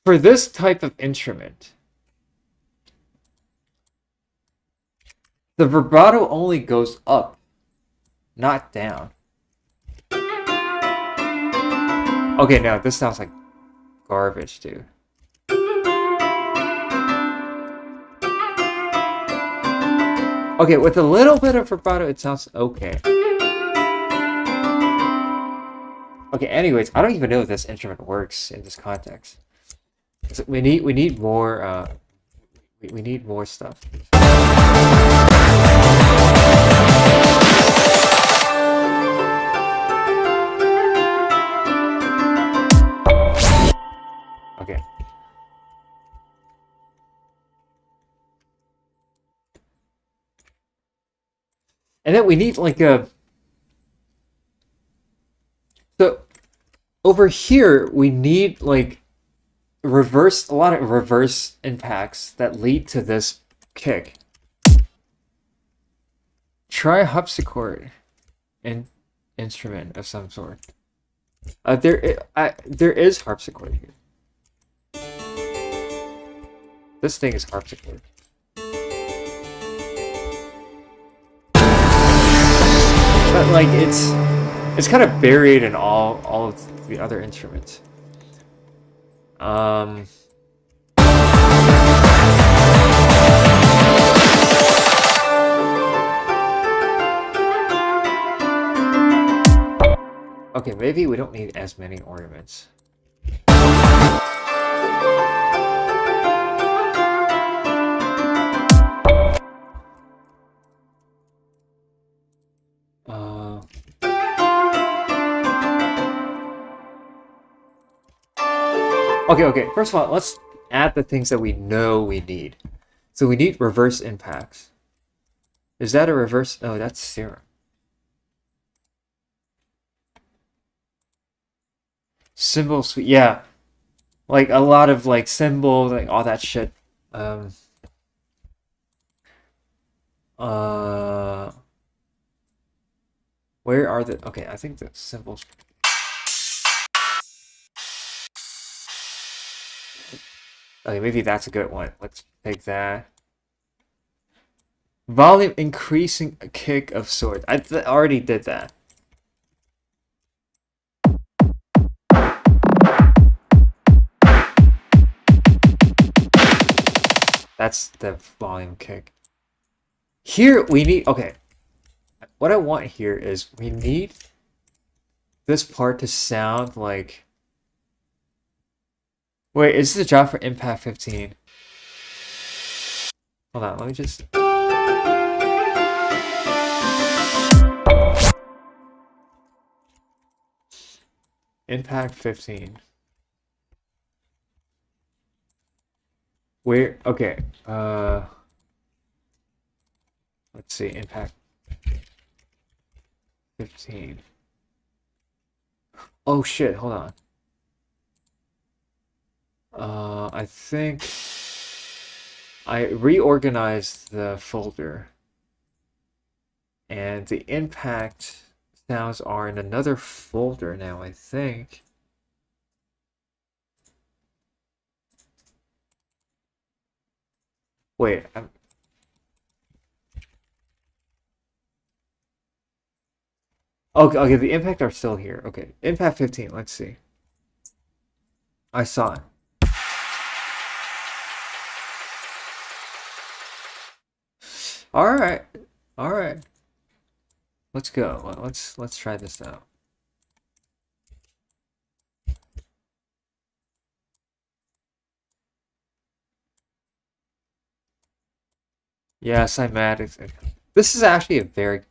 For this type of instrument, the vibrato only goes up, not down. Okay, now this sounds like garbage, dude. Okay, with a little bit of vibrato, it sounds okay. Okay, anyways, I don't even know if this instrument works in this context. We need more we need more stuff. Okay. And then we need like a. So over here we need like a lot of reverse impacts that lead to this kick. Try a harpsichord instrument of some sort. There is harpsichord here. This thing is harpsichord. But like it's kind of buried in all of the other instruments. Okay, maybe we don't need as many ornaments. Okay. First of all, let's add the things that we know we need. So we need reverse impacts. Is that a reverse? No, that's serum. Cymbal suite, yeah. Like a lot of like cymbals, like all that shit. Where are the? Okay, I think the cymbals. Okay, maybe that's a good one. Let's take that. Volume increasing a kick of swords. I already did that. That's the volume kick. Here we need, okay. What I want here is we need this part to sound like, wait, is this a job for Impact 15? Hold on, let me just, Impact 15. Where, okay, let's see, Impact 15. Oh shit, hold on. I think I reorganized the folder, and the impact sounds are in another folder now, I think. Wait, okay, the impact are still here. Okay, impact 15, let's see. I saw it. Alright. Alright. Let's go. Let's try this out. Yeah, cymatics. This is actually a very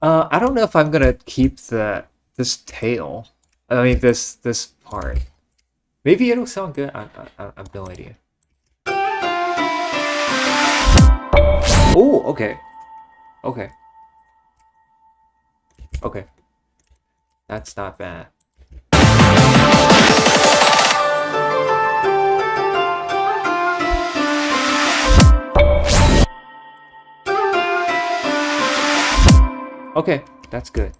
I don't know if I'm gonna keep this tail. I mean this part. Maybe it'll sound good. I have no idea. Oh, okay. Okay. Okay. That's not bad. Okay, that's good.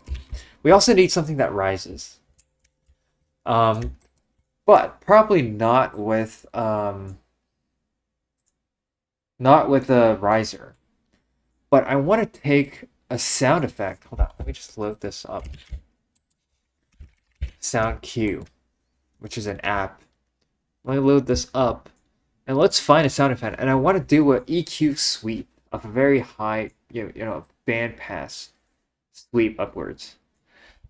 We also need something that rises. But probably not with a riser. But I want to take a sound effect. Hold on, let me just load this up. SoundQ, which is an app. Let me load this up, and let's find a sound effect. And I want to do an EQ sweep of a very high, you know, bandpass sweep upwards.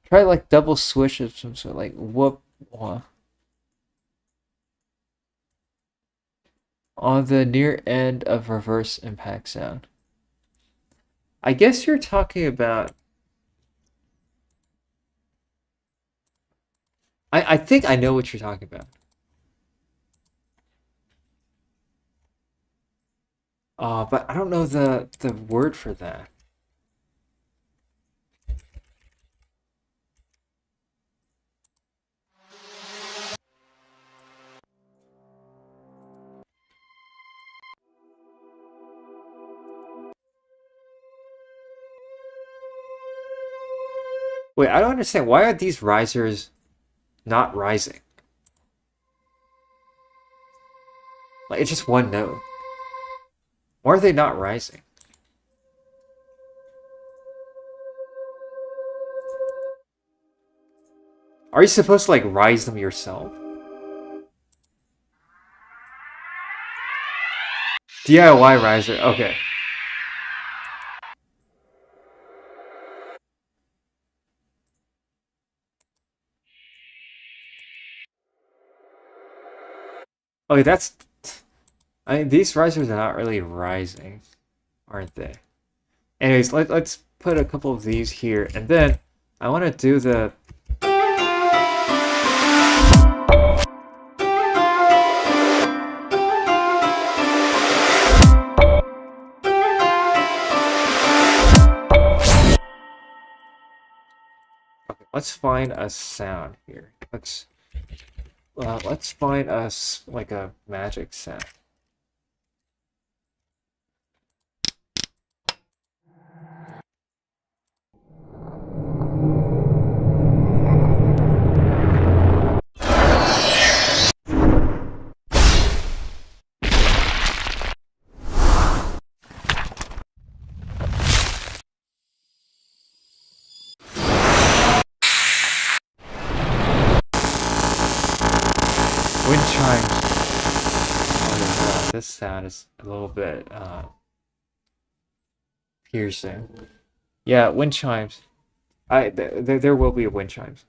Try like double switch of some sort, like whoop. On the near end of reverse impact sound. I guess you're talking about. I think I know what you're talking about. But I don't know the word for that. Wait, I don't understand. Why are these risers not rising? Like, it's just one note. Why are they not rising? Are you supposed to, like, rise them yourself? DIY riser, okay. Okay, that's... I mean, these risers are not really rising, aren't they? Anyways, let's put a couple of these here, and then I want to do the... Okay, let's find a sound here. Let's find us like a magic sound. Wind chimes. Oh, sound is a little bit piercing. Yeah, wind chimes. There will be wind chimes.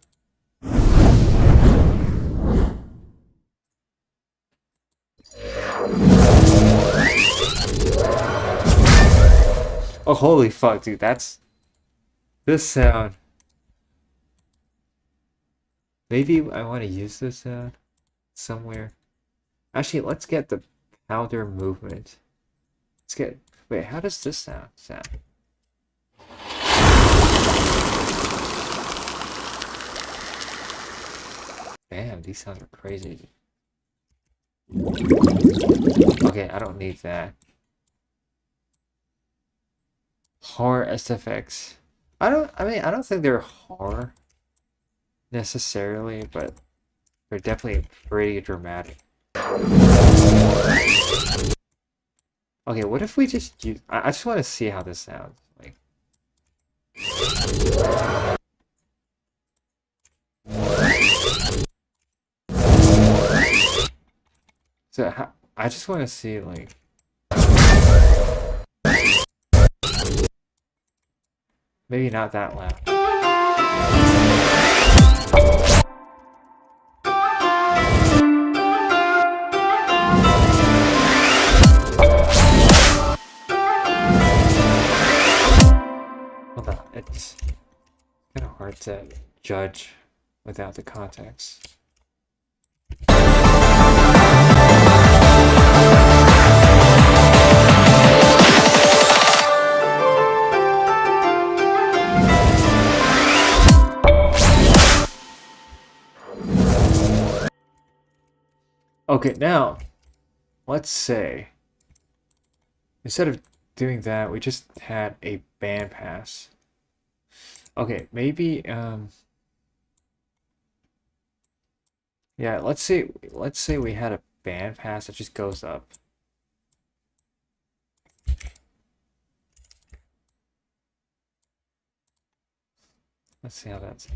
Oh, holy fuck, dude, that's this sound. Maybe I want to use this sound somewhere. Actually, let's get the powder movement. Let's get. Wait, how does this sound? Damn, these sounds are crazy. Okay, I don't need that. Horror SFX. I don't think they're horror necessarily, but they're definitely pretty dramatic. Okay, what if we just use... I just want to see how this sounds. Like... So, I just want to see, like... Maybe not that loud. Hold on, it's kind of hard to judge without the context. Okay, now, let's say, instead of doing that, we just had a bandpass. Okay, maybe, yeah, let's say we had a bandpass that just goes up. Let's see how that's...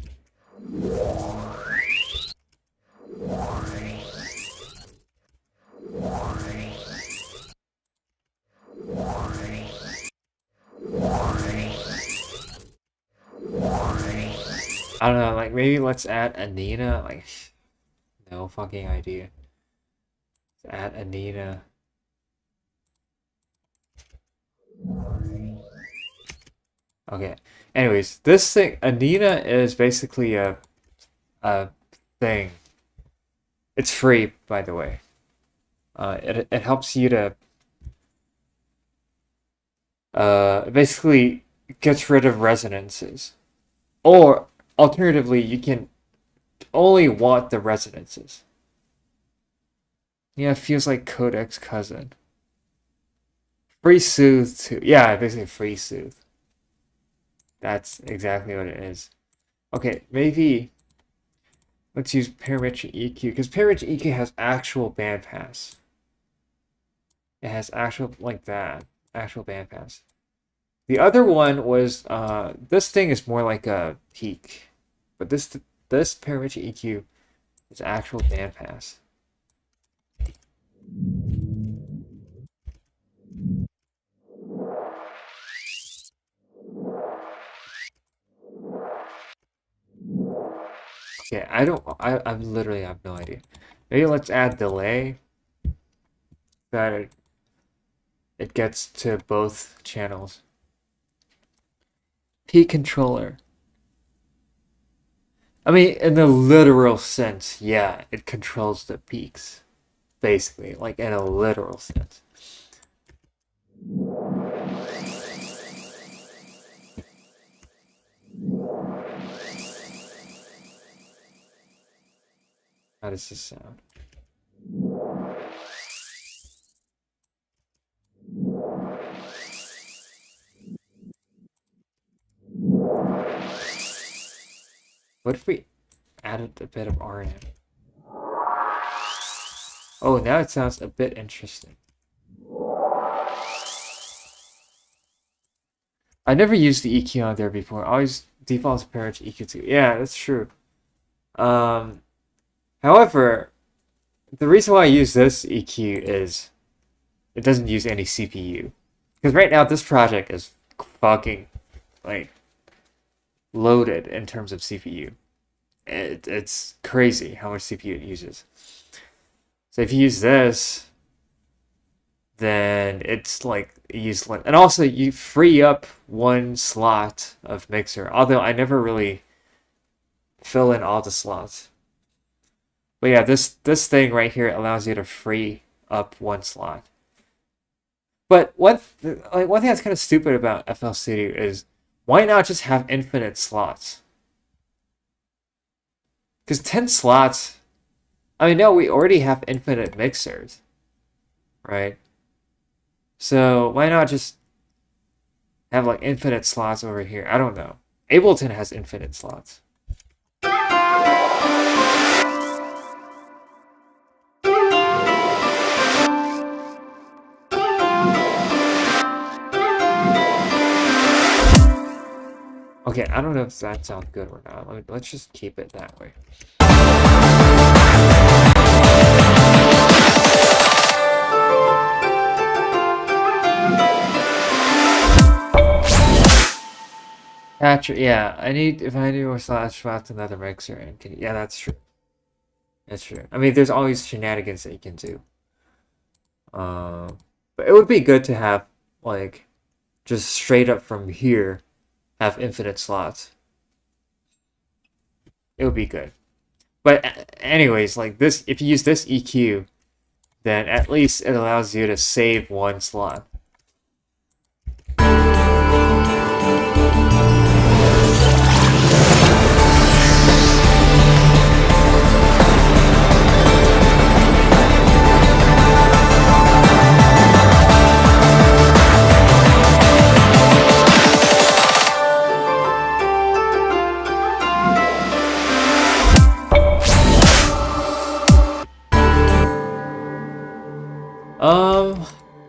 I don't know, like maybe let's add Anina, like no fucking idea. Let's add Anina. Okay. Anyways, this thing, Anina is basically a thing. It's free, by the way. It helps you to basically gets rid of resonances. Or alternatively, you can only want the resonances. Yeah, it feels like Codec's cousin. Free soothe too. Yeah, basically free soothe. That's exactly what it is. Okay, maybe let's use parametric EQ because parametric EQ has actual bandpass. It has actual like that, actual bandpass. The other one was this thing is more like a peak, but this parametric EQ is actual bandpass. Okay, I literally have no idea. Maybe let's add delay that it gets to both channels. Peak controller. I mean, in the literal sense, yeah, it controls the peaks. Basically, like in a literal sense. How does this sound? What if we added a bit of RM? Oh, now it sounds a bit interesting. I never used the EQ on there before. I always default to parent EQ2. Yeah, that's true. However, the reason why I use this EQ is It doesn't use any CPU. Because right now this project is fucking like loaded in terms of CPU. It's crazy how much CPU it uses. So if you use this, then it's like useless. And also you free up one slot of mixer. Although I never really fill in all the slots. But yeah, this thing right here allows you to free up one slot. But one thing that's kind of stupid about FL Studio is why not just have infinite slots? Because 10 slots, I mean, no, we already have infinite mixers, right? So why not just have like infinite slots over here? I don't know. Ableton has infinite slots. Okay, I don't know if that sounds good or not. Let's just keep it that way. Yeah, if I need more slots, another mixer and yeah, that's true. That's true. I mean, there's always shenanigans that you can do. But it would be good to have like just straight up from here have infinite slots. It would be good. But anyways, like this, if you use this EQ, then at least it allows you to save one slot.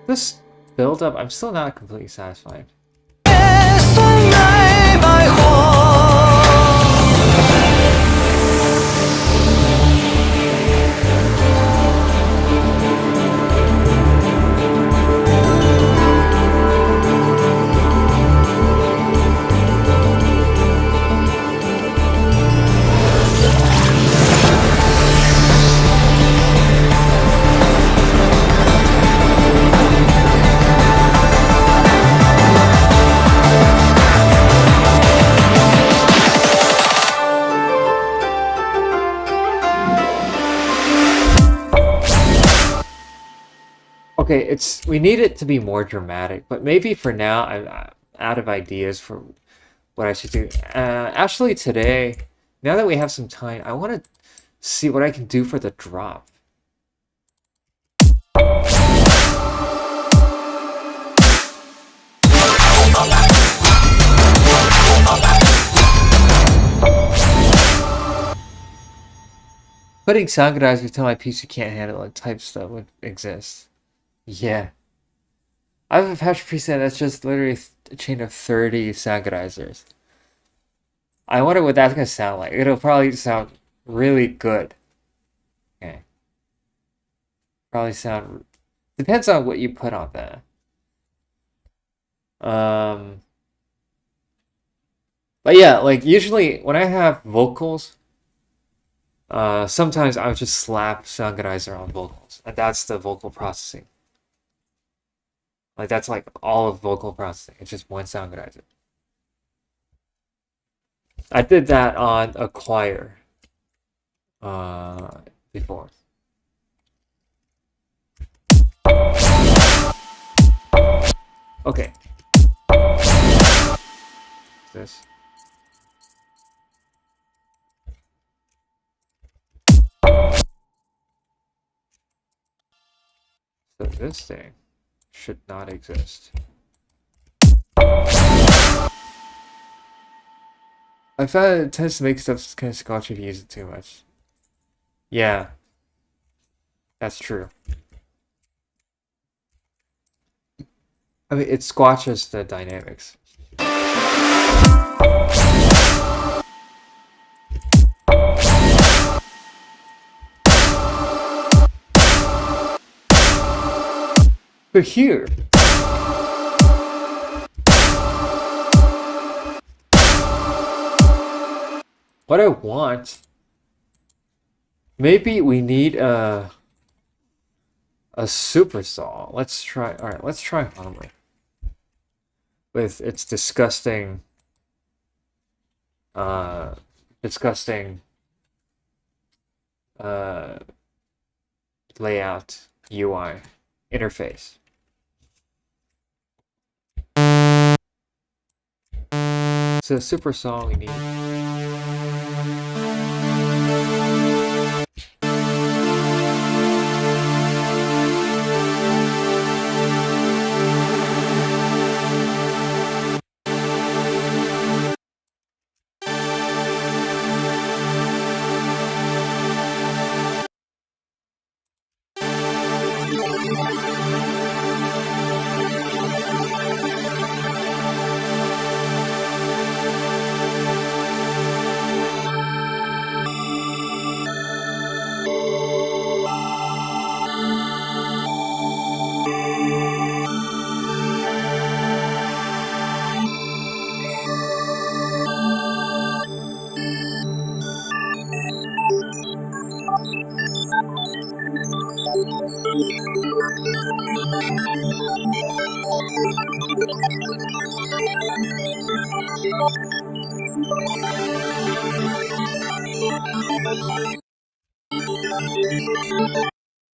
This build up, I'm still not completely satisfied. 也算来白活。 Okay, we need it to be more dramatic, but maybe for now I'm out of ideas for what I should do. Actually, today, now that we have some time, I want to see what I can do for the drop. Putting sound guys until my PC can't handle it type stuff would exist. Yeah. I have a patch preset that's just literally a chain of 30 soundizers. I wonder what that's gonna sound like. It'll probably sound really good. Okay. Probably sound... Depends on what you put on that. But yeah, like usually when I have vocals, sometimes I would just slap Soundgarnizer on vocals, and that's the vocal processing. Like that's like all of vocal processing. It's just one Soundgarnizer. I did that on a choir before. Okay. This. So this thing should not exist. I found it tends to make stuff kind of scotchy if you use it too much. Yeah. That's true. I mean, it squashes the dynamics. But here, what I want, maybe we need a super saw. Let's try. All right, let's try Harmony with its disgusting, uh, disgusting, uh, layout UI interface. So super saw we need.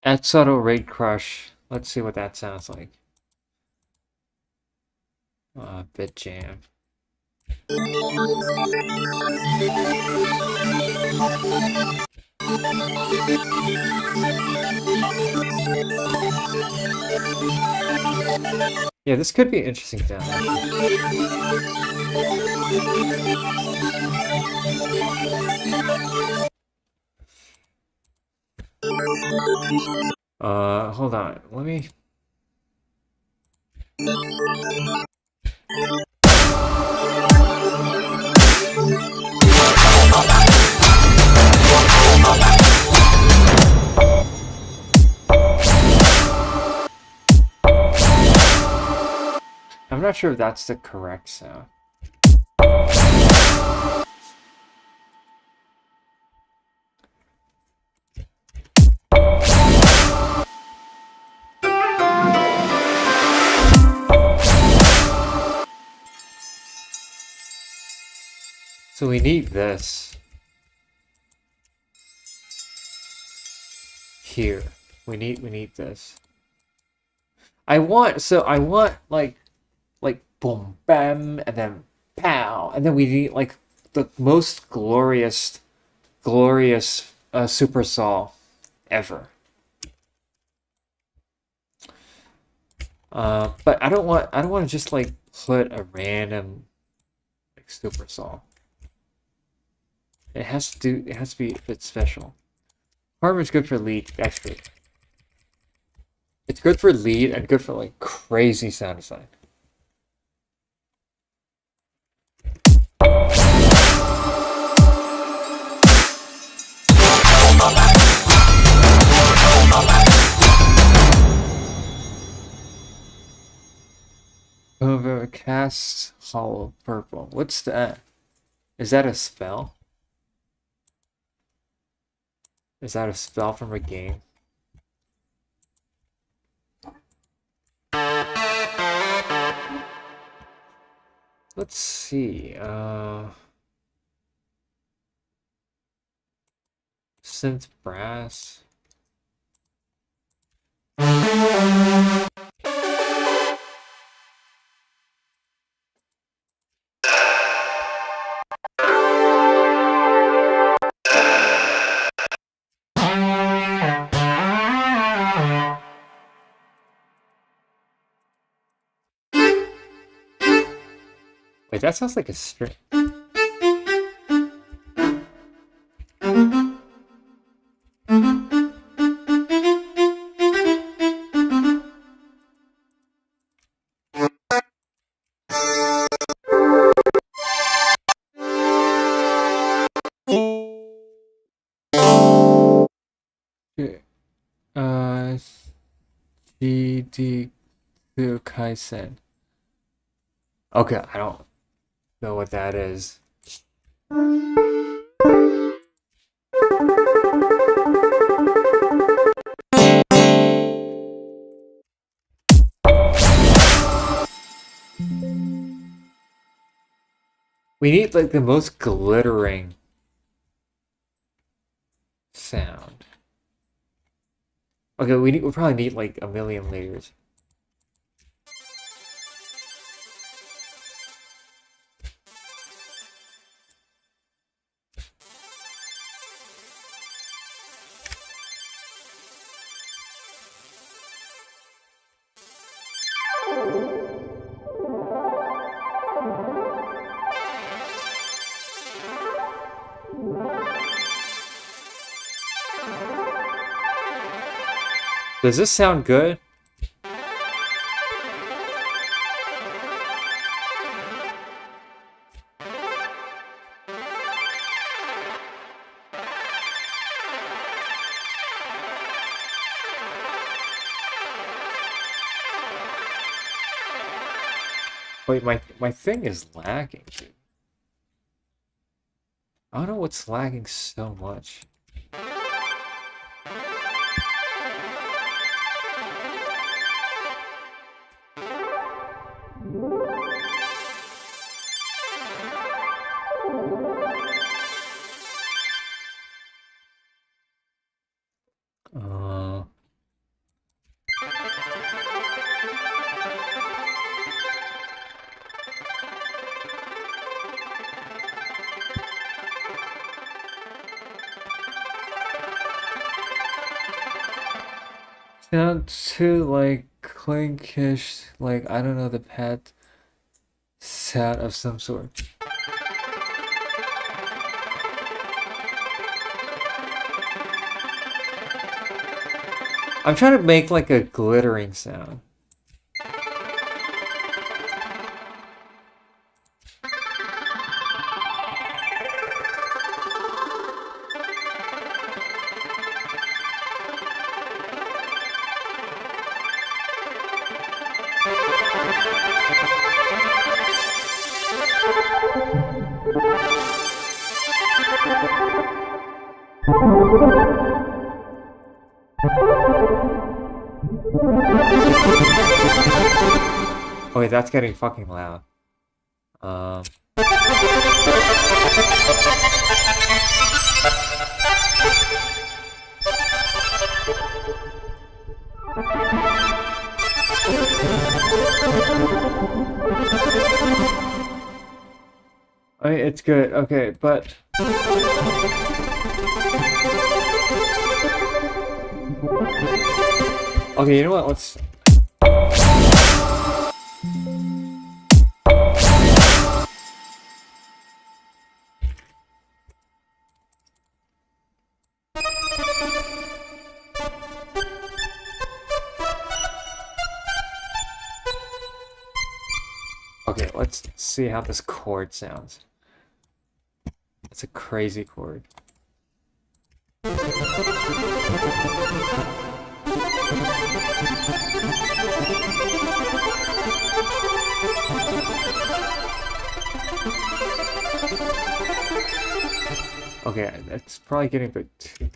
At Subtle Raid Crush. Let's see what that sounds like. Bit Jam. Yeah, this could be interesting sound. Hold on. Let me. I'm not sure if that's the correct sound. So we need this. Here. We need this. I want like boom bam and then pow and then we need like the most glorious super saw ever. But I don't want to just like put a random like super saw. It has to be a bit special. Harmon's good for lead, actually. It's good for lead and good for like crazy sound design. Overcast Hollow Purple. What's that? Is that a spell? Is that a spell from a game? Let's see. Synth brass. Wait, that sounds like a string. Okay. CD Kaisen. Okay, I don't know what that is. We need like the most glittering sound. Okay, we probably need like a million layers. Does this sound good? Wait, my thing is lagging, dude. I don't know what's lagging so much. Uh, Sound too like clinkish, like I don't know, the pet sound of some sort. I'm trying to make like a glittering sound. Oh wait, that's getting fucking loud. Okay, it's good. Okay, but okay, you know what? Let's. Okay, let's see how this chord sounds. It's a crazy chord. Okay, that's probably getting a bit too...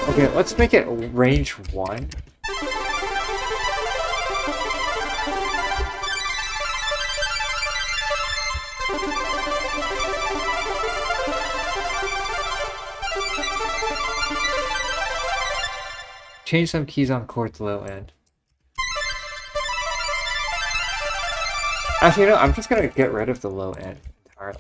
Okay, let's make it range 1. Change some keys on chord to low end. Actually, you know, I'm just gonna get rid of the low end entirely.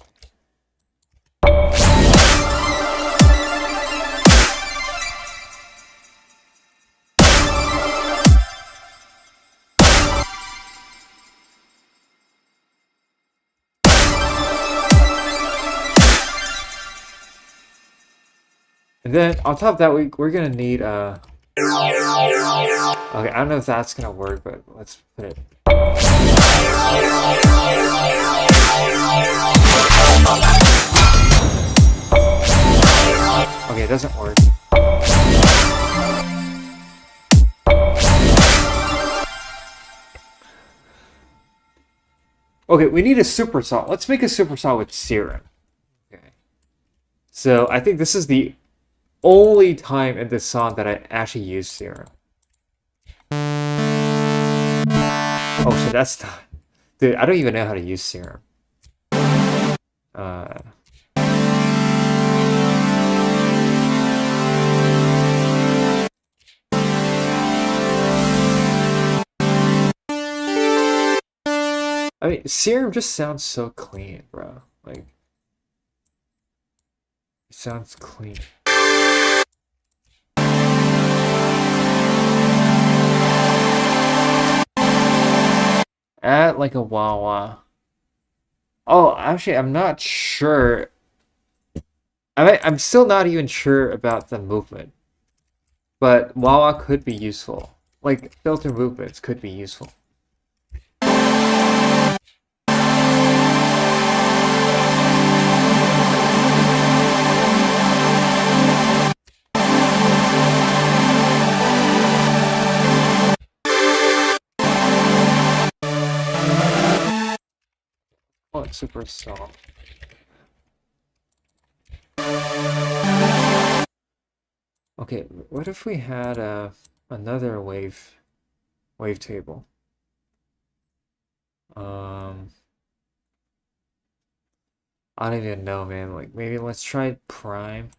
And then on top of that, we're gonna need Okay, I don't know if that's gonna work, but let's put it. Okay, it doesn't work. Okay, we need a super song. Let's make a super song with Serum. Okay. So I think this is the only time in this song that I actually use Serum. Oh shit, that's not... Dude, I don't even know how to use Serum. Uh... I mean, Serum just sounds so clean, bro. Like, it sounds clean. Add like a wah-wah. Oh, actually, I'm not sure. I'm still not even sure about the movement. But wah-wah could be useful. Like, filter movements could be useful. Oh, it's super soft. Okay, what if we had another wavetable? I don't even know, man. Like, maybe let's try Prime.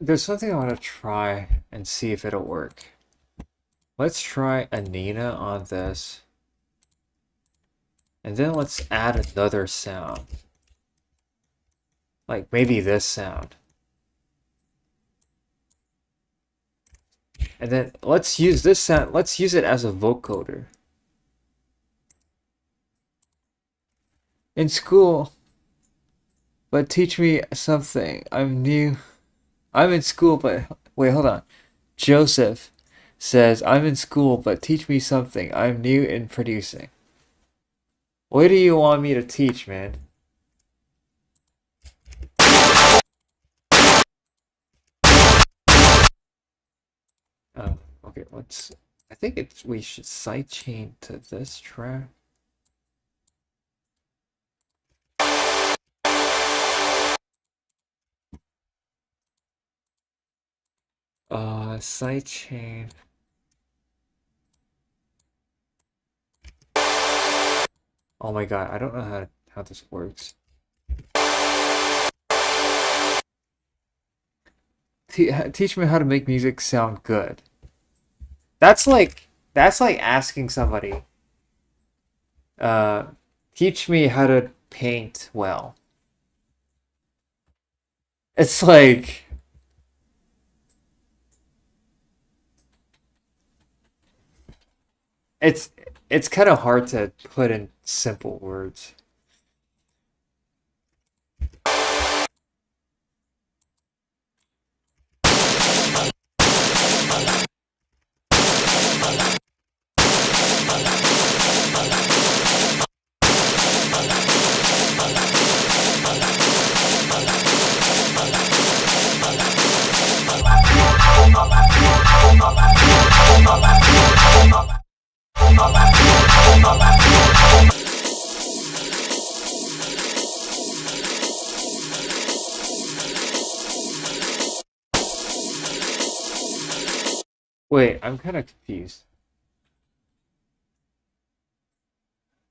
There's something I want to try and see if it'll work. Let's try a Nina on this. And then let's add another sound. Like maybe this sound. And then let's use this sound, let's use it as a vocoder. In school, but teach me something. I'm new. I'm in school, but wait, hold on. Joseph says, I'm in school, but teach me something. I'm new in producing. What do you want me to teach, man? Oh, okay, let's... I think we should sidechain to this track. Sidechain. Oh my god, I don't know how this works. Teach me how to make music sound good. That's like asking somebody, teach me how to paint well. It's like, it's kind of hard to put in simple words. Wait, I'm kind of confused.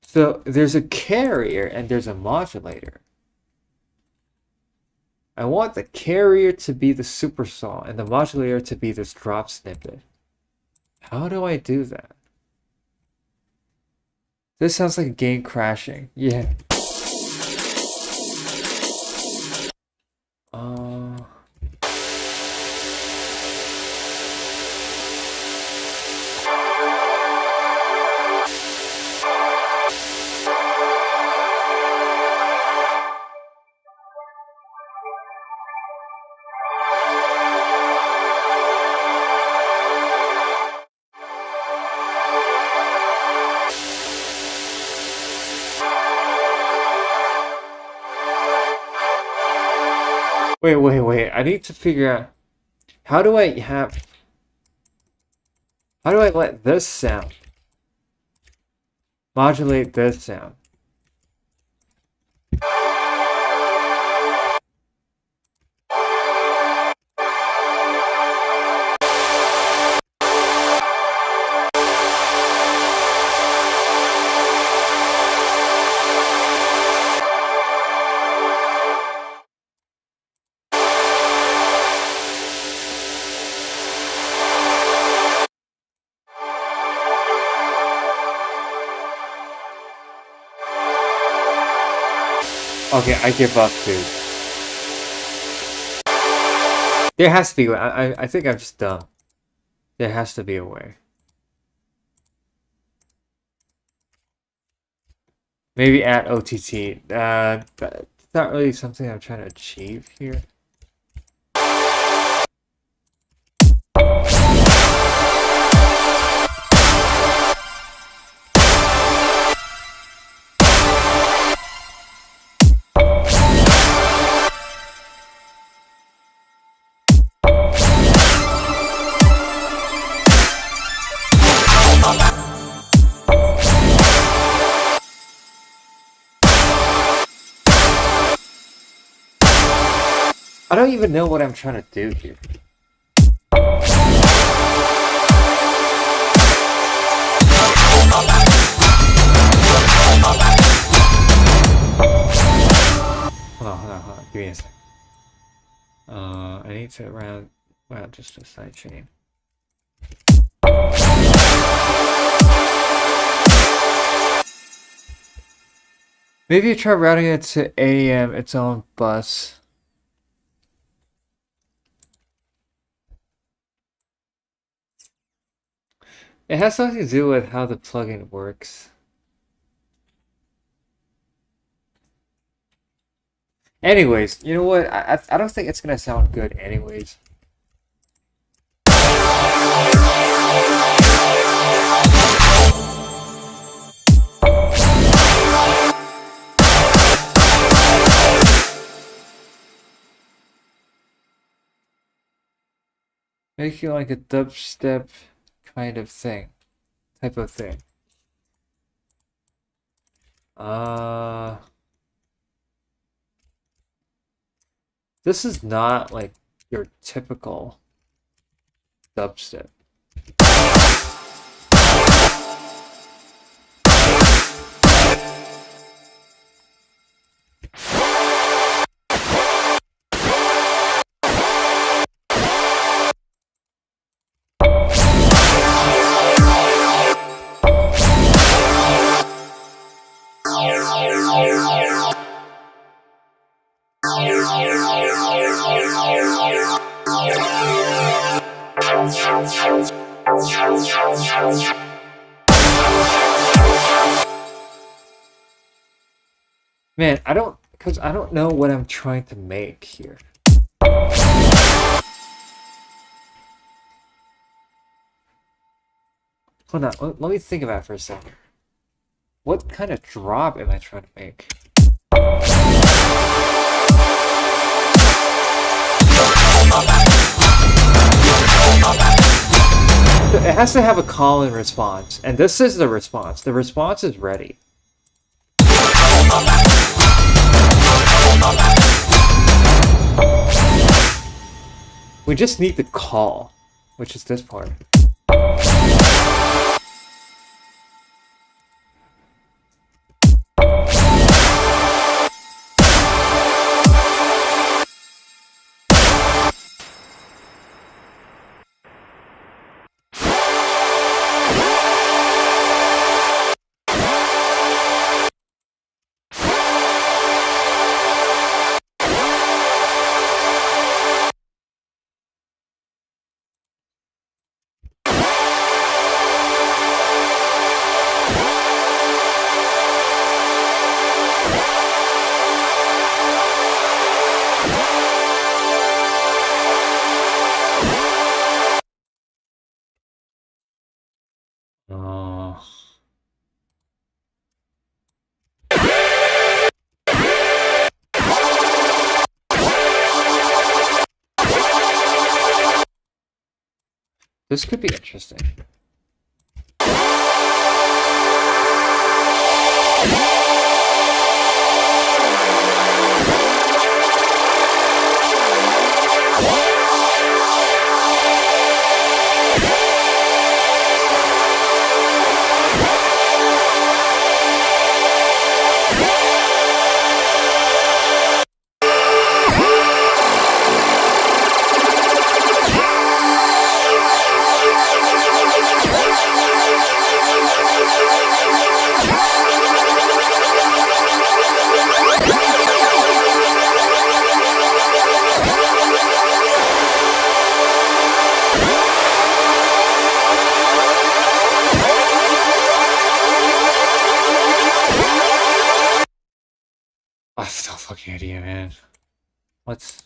So there's a carrier and there's a modulator. I want the carrier to be the super saw and the modulator to be this drop snippet. How do I do that? This sounds like a game crashing. Yeah. Wait. I need to figure out how do I let this sound modulate this sound? Okay, I give up, dude. There has to be a way. I think I'm just dumb. There has to be a way. Maybe add OTT. That's not really something I'm trying to achieve here. I don't even know what I'm trying to do here. Hold on. Give me a sec. I need to round just a side chain. Maybe try routing it to AEM, its own bus. It has something to do with how the plugin works. Anyways, you know what? I don't think it's gonna sound good anyways. Making like a dubstep kind of thing. Type of thing. This is not like your typical dubstep. Man, I don't know what I'm trying to make here. Hold on, let me think about it for a second. What kind of drop am I trying to make? It has to have a call and response, and this is the response. The response is ready. We just need the call, which is this part. This could be interesting. I have no fucking idea, man. What's...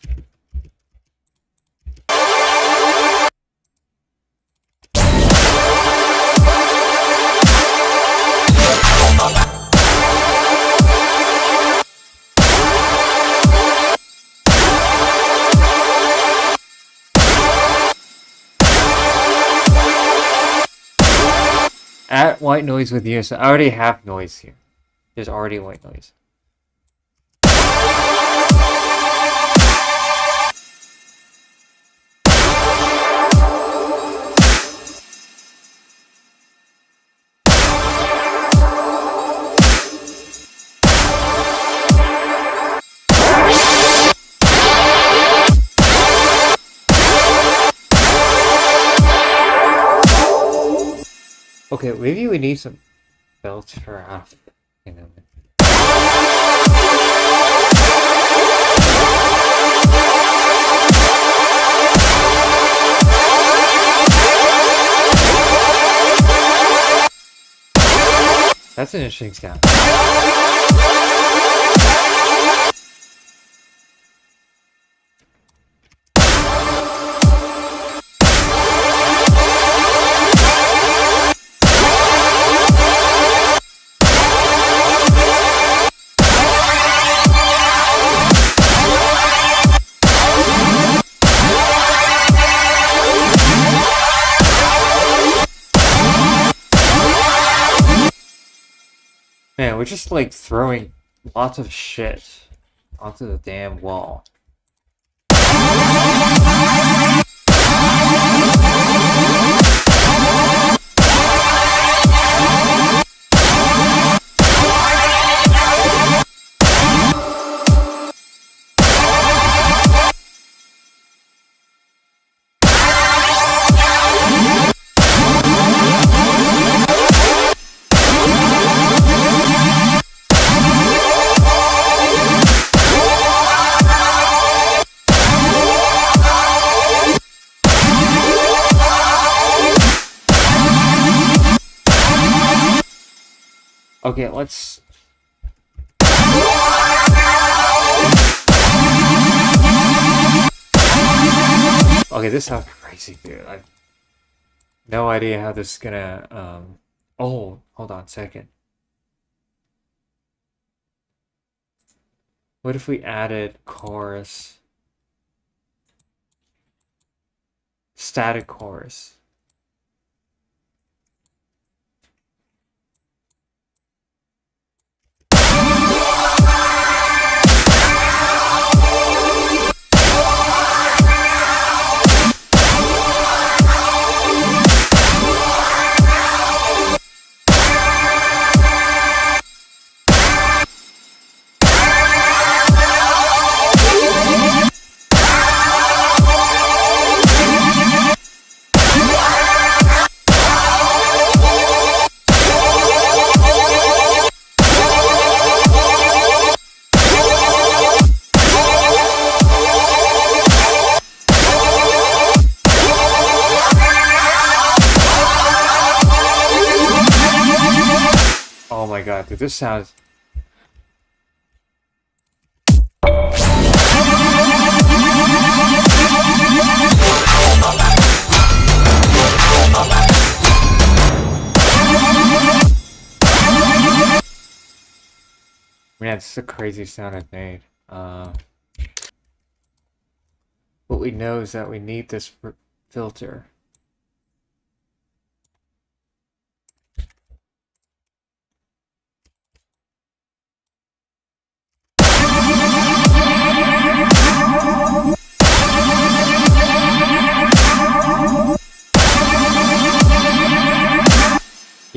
Add white noise with you, so I already have noise here. There's already white noise. Okay, maybe we need some filter off. You know. That's an interesting sound. Man, we're just like throwing lots of shit onto the damn wall. Okay, let's... Okay, this sounds crazy, dude. I have no idea how this is gonna, Oh, hold on a second. What if we added chorus? Static chorus. Oh my god, dude, this sounds... Man, it's a crazy sound I've made. What we know is that we need this filter.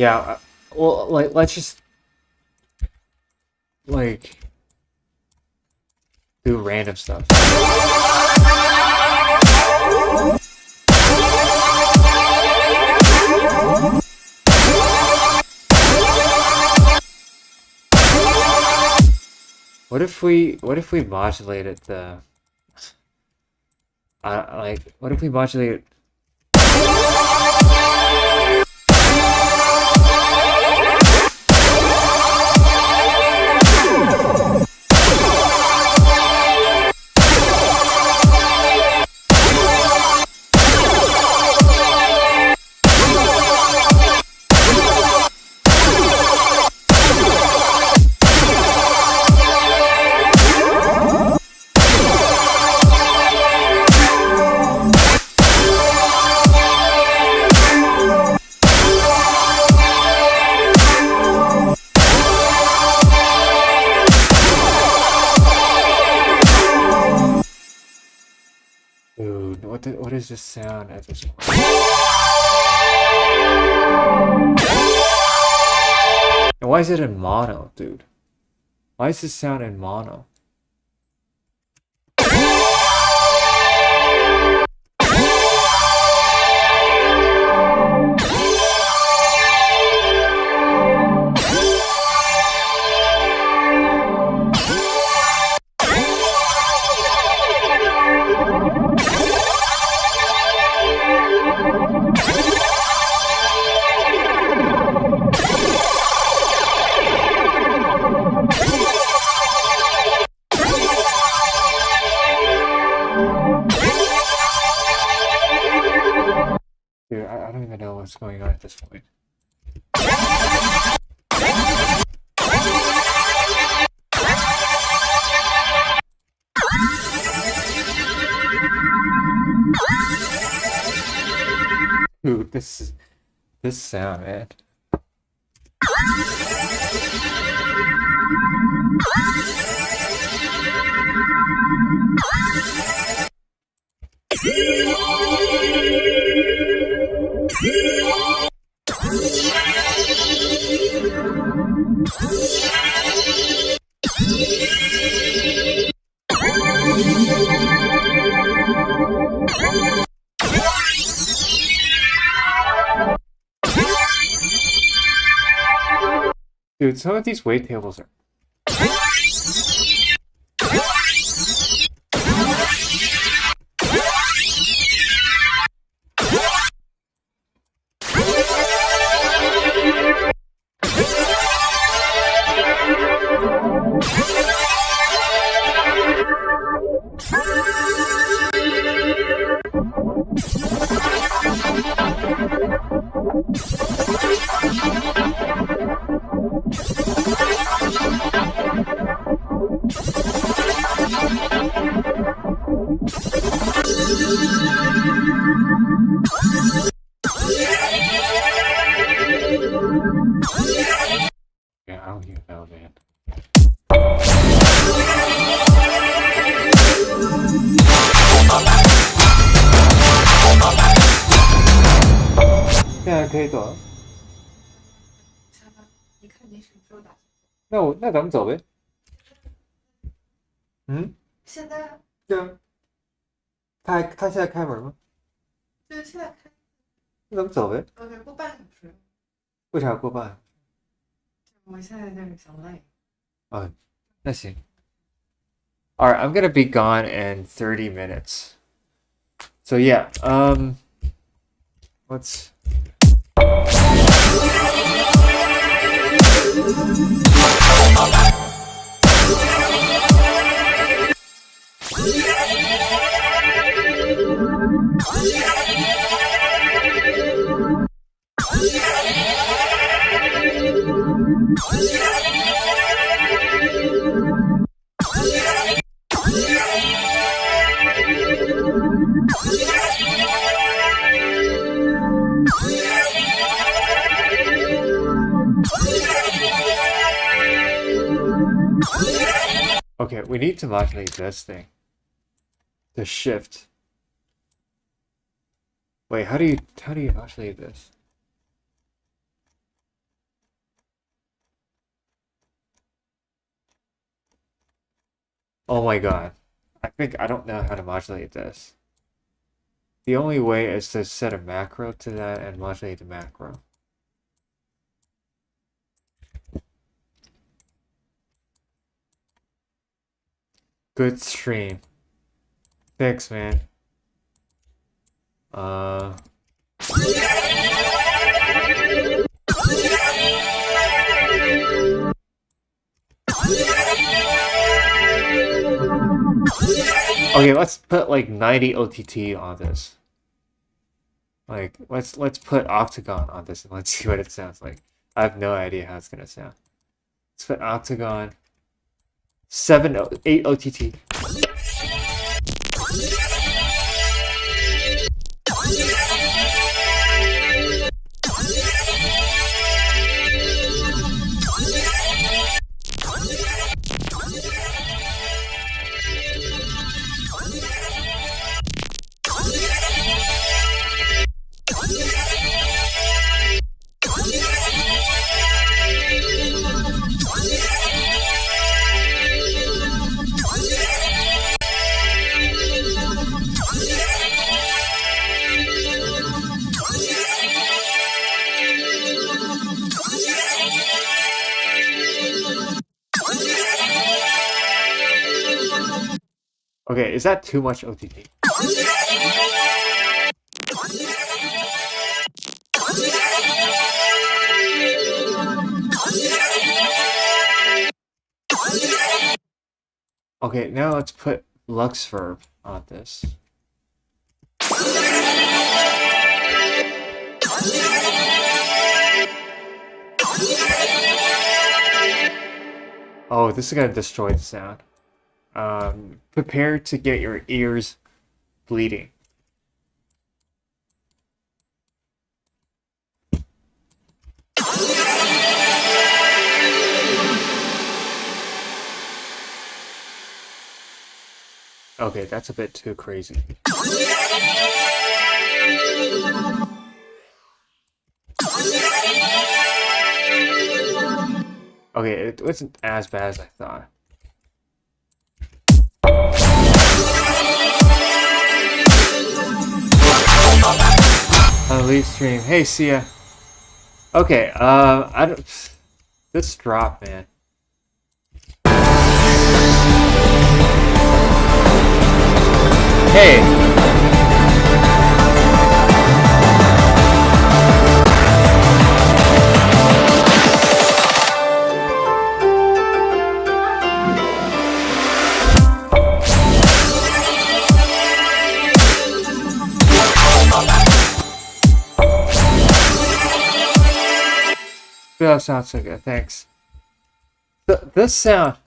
Yeah, well, like, let's just, like, do random stuff. What if we modulated the, like, what if we modulated? Dude, what is this sound at this point? And why is it in mono, dude? Why is this sound in mono? Dude, I don't even know what's going on at this point. Dude, this sound, man. Dude, some of these wavetables are. Yeah, I don't even know, man.现在可以走了。下班，你看你什么时候打？那咱们走呗。嗯，现在对啊。他现在开门吗？对，现在开。那咱们走呗。OK，过半小时。为啥过半？我现在就是想累。哦，那行。Alright, I'm gonna be gone in 30 minutes. So yeah, let's. Okay, we need to modulate this thing. The shift. Wait, how do you modulate this? Oh my god. I don't know how to modulate this. The only way is to set a macro to that and modulate the macro. Good stream. Thanks, man. Okay, let's put like 90 OTT on this. Like, let's put Octagon on this and let's see what it sounds like. I have no idea how it's gonna sound. Let's put Octagon 8 OTT. Okay, is that too much OTT? Okay, now let's put Luxverb on this. Oh, this is gonna destroy the sound. Prepare to get your ears bleeding. Okay, that's a bit too crazy. Okay, it wasn't as bad as I thought. Leave stream. Hey, Sia. Okay, I don't. This drop, man. Hey. That sounds so good, thanks. This sound.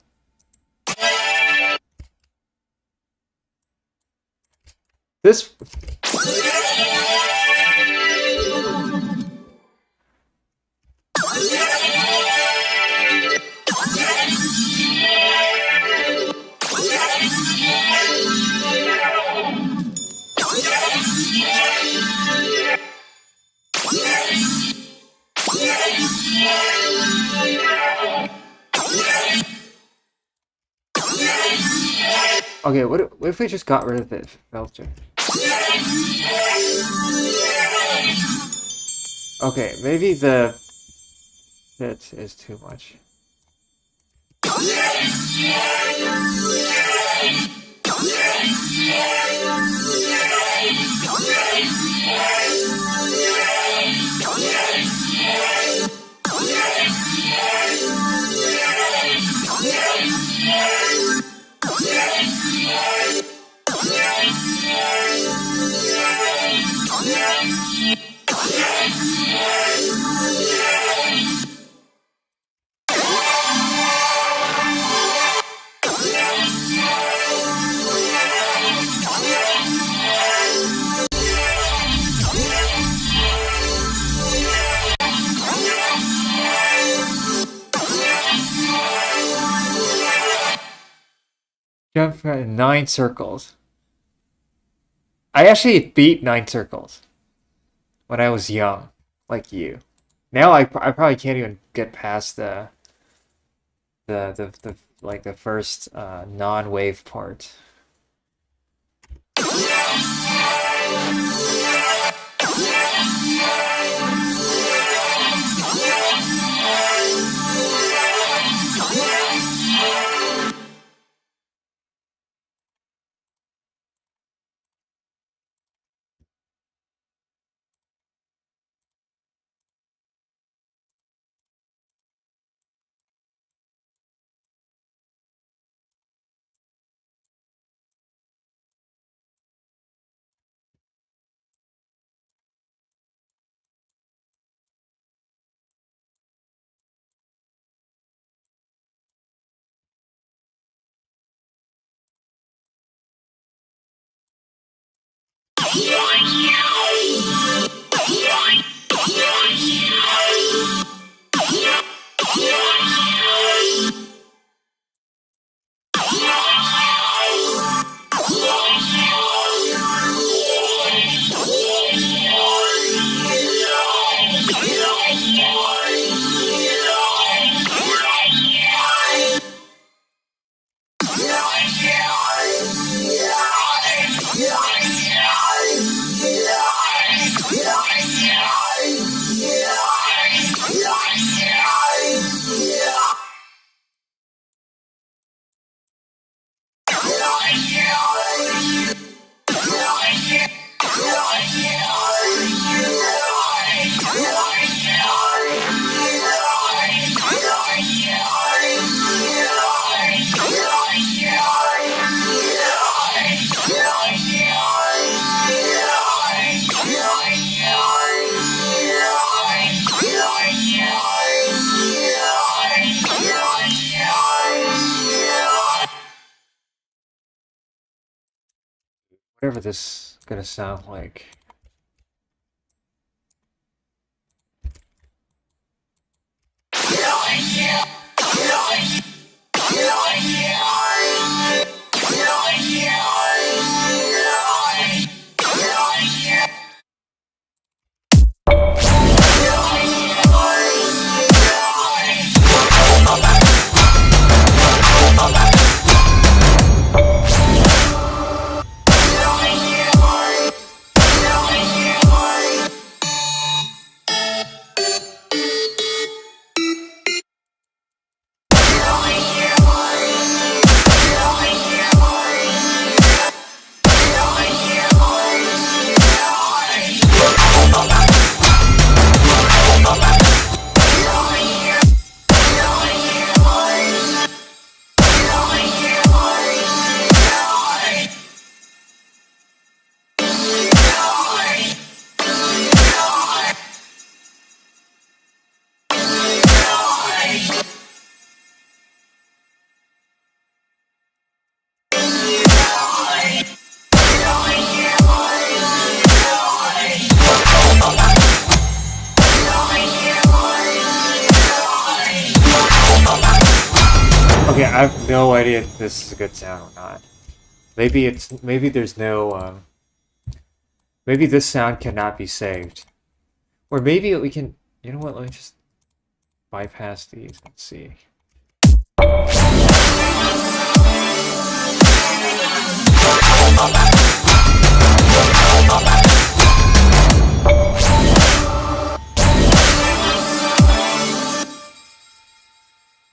This. Okay, what if we just got rid of the filter? Okay, maybe the fit is too much. Jump 9 circles. I actually beat 9 circles when I was young, like you. Now I probably can't even get past the like the first non-wave part. Whatever this is gonna sound like. Okay, I have no idea if this is a good sound or not. Maybe there's no maybe this sound cannot be saved. Or maybe we can, you know what, let me just bypass these and see.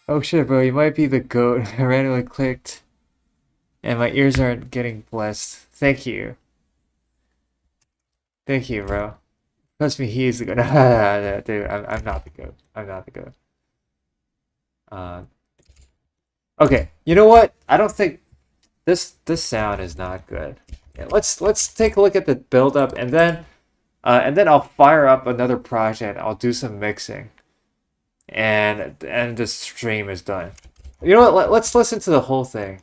Oh shit, bro, you might be the goat. I randomly clicked and my ears aren't getting blessed. Thank you. Thank you, bro. Trust me, he is the goat. Dude, I'm not the goat. I'm not the goat. Okay, you know what? I don't think this sound is not good. Yeah, let's take a look at the build up and then I'll fire up another project. I'll do some mixing. And the stream is done. You know what? Let's listen to the whole thing.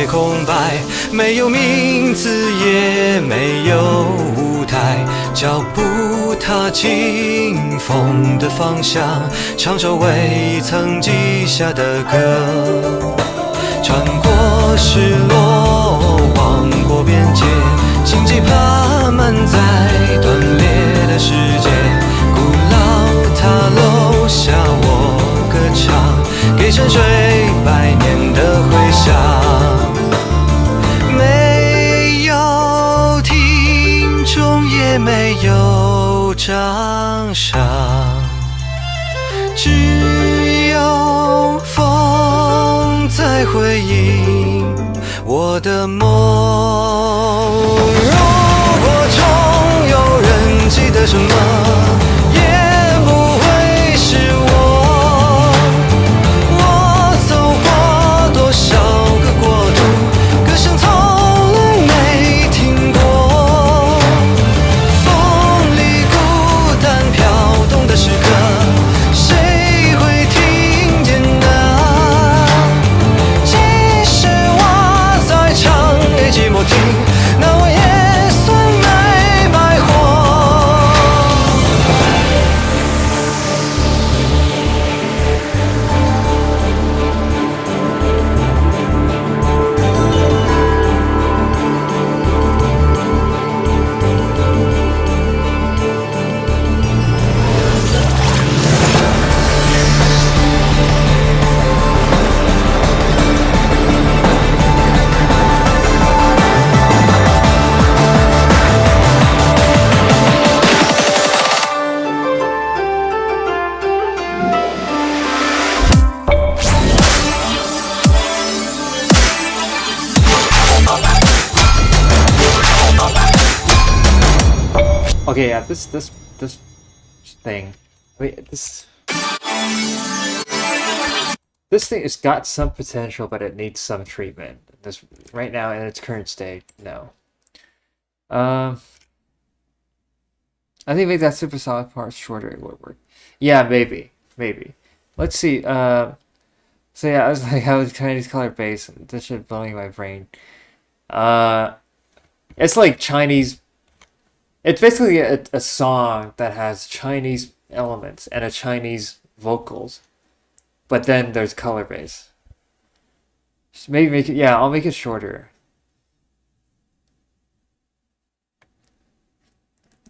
空白，没有名字，也没有踏进风的方向，唱首未曾记下的歌，穿过失落，望过边界，荆棘爬满在断裂的世界，古老塔楼下我歌唱，给沉睡百年的回响。没有听众，也没有掌声，只有风在回应我的梦。如果终有人记得什么，也不会是我。我走过多少个国度，歌声从来没停过。风里孤单飘动的时刻，谁会听见呢？即使我在唱给寂寞听，那我也算没白活。Okay, yeah, this thing. Wait, this thing has got some potential, but it needs some treatment. This right now in its current state, no. I think make that super solid part shorter, it would work. Yeah, maybe. Let's see. So yeah, I was like, how is Chinese color bass? This shit blowing my brain. It's like Chinese. It's basically a song that has Chinese elements and a Chinese vocals, but then there's color bass. Just maybe make it, yeah, I'll make it shorter.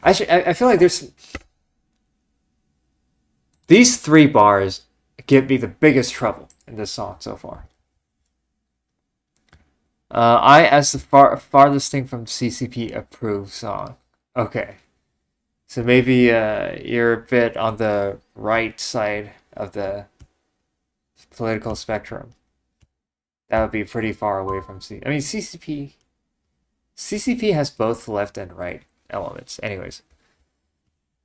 I feel like there's these 3 bars give me the biggest trouble in this song so far. I as the farthest thing from CCP approved song. Okay, so maybe you're a bit on the right side of the political spectrum. That would be pretty far away from I mean, CCP has both left and right elements, anyways.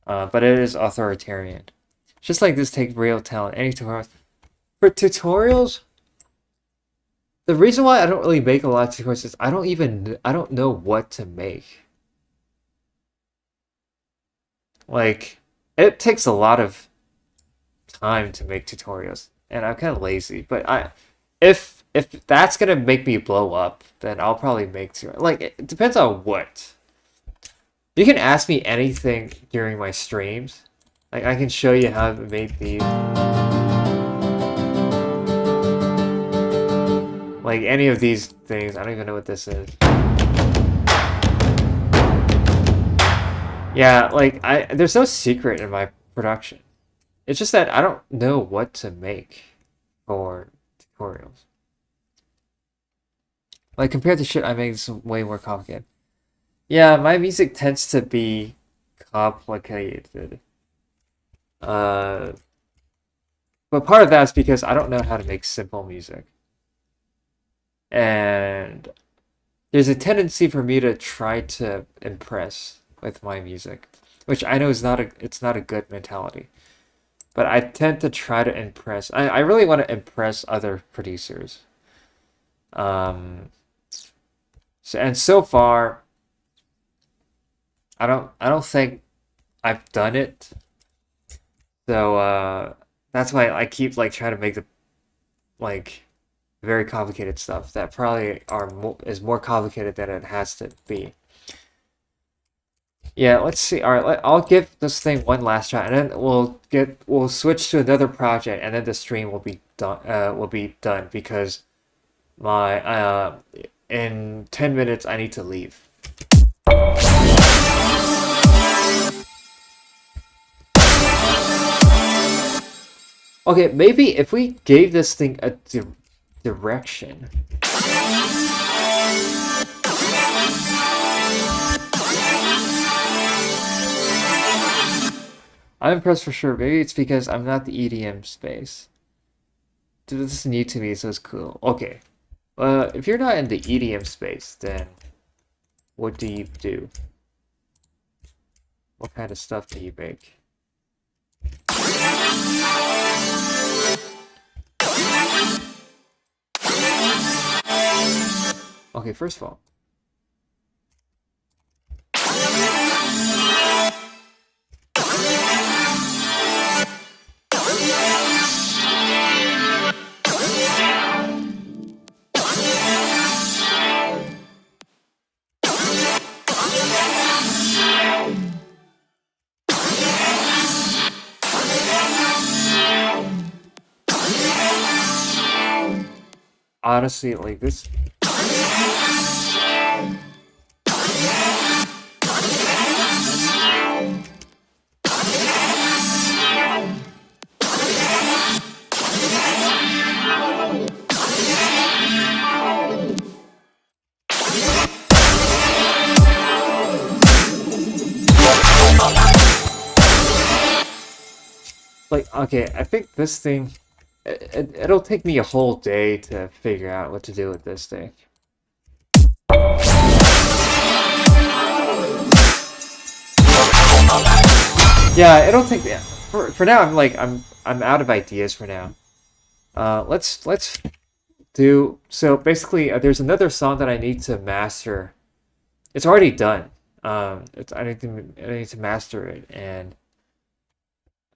But it is authoritarian. Just like this, take real talent. Any tutorials for tutorials? The reason why I don't really make a lot of tutorials is I don't know what to make. Like, it takes a lot of time to make tutorials, and I'm kind of lazy. But if that's gonna make me blow up, then I'll probably make tutorials. Like, it depends on what. You can ask me anything during my streams. Like, I can show you how to make these. Like, any of these things. I don't even know what this is. Yeah, like, there's no secret in my production. It's just that I don't know what to make for tutorials. Like, compared to shit I make, it's way more complicated. Yeah, my music tends to be complicated. But part of that is because I don't know how to make simple music. And there's a tendency for me to try to impress with my music, which I know is not a good mentality. But I tend to try to impress. I really want to impress other producers. So far, I don't think I've done it. So that's why I keep like trying to make the like very complicated stuff that probably is more complicated than it has to be. Yeah, let's see. All right, I'll give this thing one last try, and then we'll switch to another project, and then the stream will be done. Will be done because my in 10 minutes I need to leave. Okay, maybe if we gave this thing a direction. I'm impressed for sure. Maybe it's because I'm not the EDM space. Dude, this is new to me, so it's cool. Okay. If you're not in the EDM space, then what do you do? What kind of stuff do you make? Okay, first of all. Honestly, like this. Like, okay, I think this thing, it'll take me a whole day to figure out what to do with this thing. Yeah, it'll take me. For now, I'm out of ideas for now. Let's do so. Basically, there's another song that I need to master. It's already done. I need to master it, and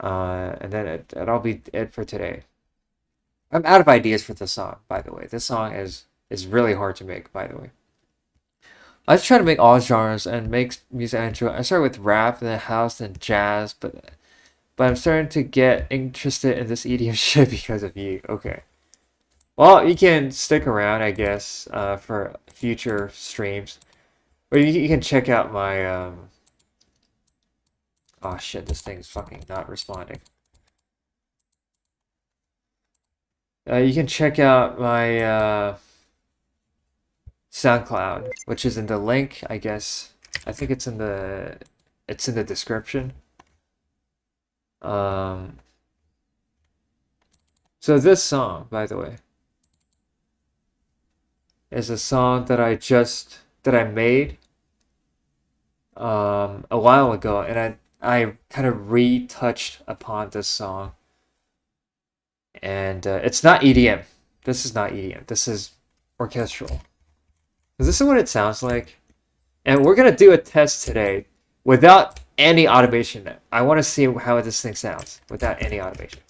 then that'll be it for today. I'm out of ideas for this song, by the way. This song is really hard to make, by the way. I just try to make all genres and make music I enjoy. I started with rap, then house, then jazz, but I'm starting to get interested in this EDM shit because of you. Okay. Well, you can stick around, I guess, for future streams. Or you can check out my oh shit, this thing's fucking not responding. You can check out my SoundCloud, which is in the link, I guess. I think it's in the description. So this song, by the way, is a song that I made a while ago, and I kind of retouched upon this song. And it's not EDM. This is not EDM. This is orchestral. This is what it sounds like. And we're gonna do a test today without any automation. I want to see how this thing sounds without any automation.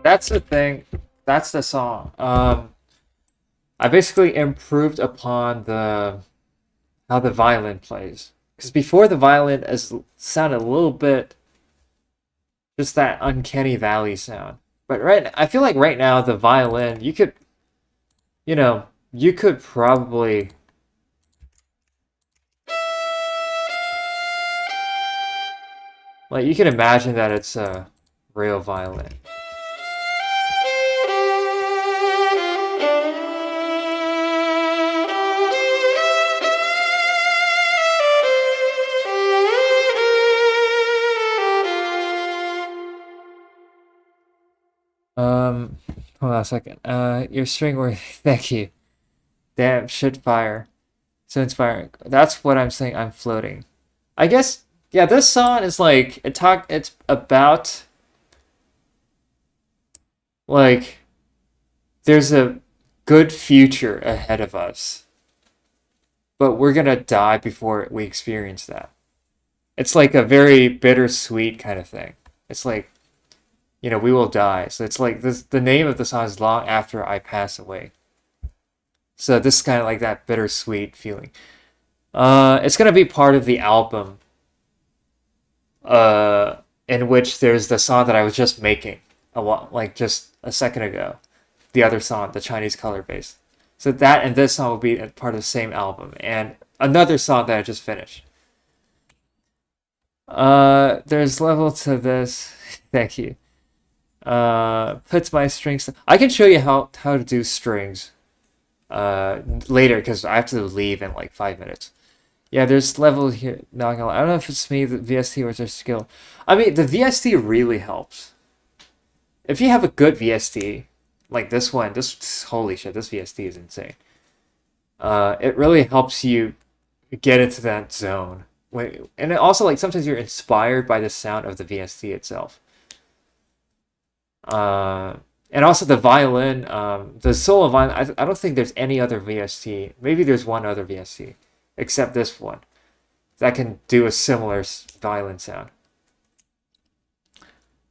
That's the thing. That's the song. I basically improved upon the how the violin plays. Because before the violin is sounded a little bit just that uncanny valley sound. But I feel like right now the violin, you know, you could probably like you can imagine that it's a real violin. Hold on a second. Your string were thank you. Damn, shit fire. So inspiring. That's what I'm saying. I'm floating. I guess yeah. This song is like It's about like there's a good future ahead of us, but we're gonna die before we experience that. It's like a very bittersweet kind of thing. It's like we will die. So it's like this. The name of the song is "Long After I Pass Away." So this is kind of like that bittersweet feeling. It's gonna be part of the album. In which there's the song that I was just making like just a second ago. The other song, the Chinese color bass. So that and this song will be a part of the same album, and another song that I just finished. There's level to this. Thank you. Puts my strings. I can show you how to do strings. Later because I have to leave in like 5 minutes. Yeah, there's level here. Not gonna lie. I don't know if it's me, the VST, or their skill. I mean, the VST really helps. If you have a good VST, like this one, holy shit, this VST is insane. It really helps you get into that zone. And it also like sometimes you're inspired by the sound of the VST itself. And also the violin, the solo violin. I don't think there's any other VST. Maybe there's one other VST, except this one, that can do a similar violin sound.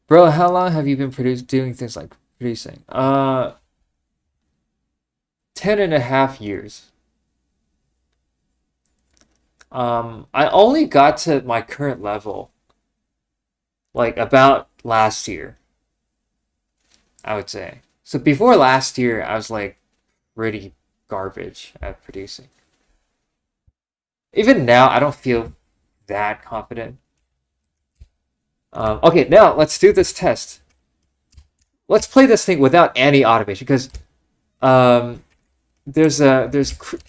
Bro, how long have you been doing things like producing? 10.5 years. I only got to my current level like about last year, I would say. So before last year, I was like pretty garbage at producing. Even now, I don't feel that confident. Okay, now let's do this test. Let's play this thing without any automation because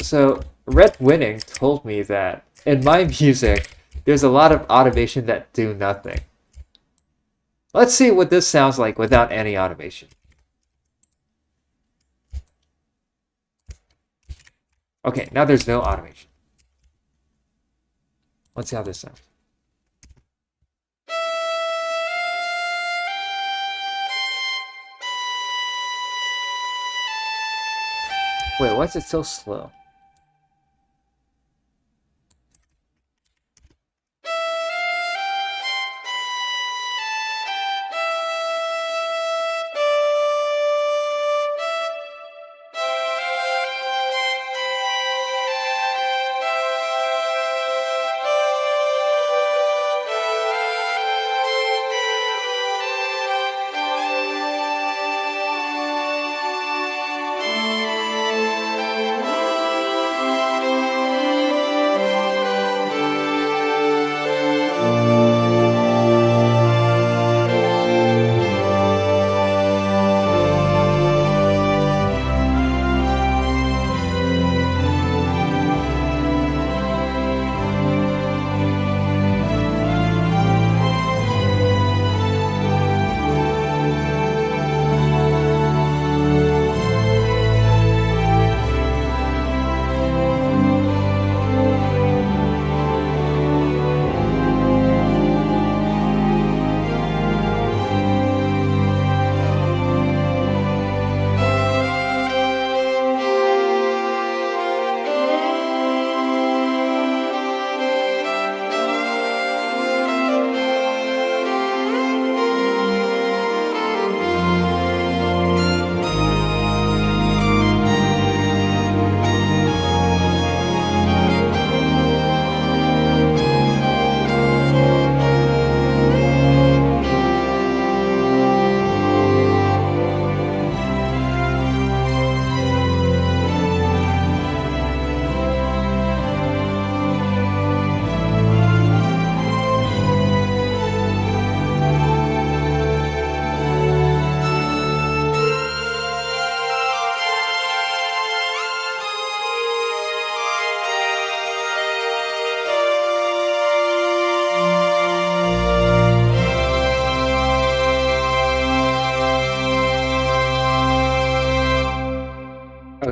so Red Winning told me that in my music there's a lot of automation that do nothing. Let's see what this sounds like without any automation. Okay, now there's no automation. Let's see how this sounds. Wait, why is it so slow?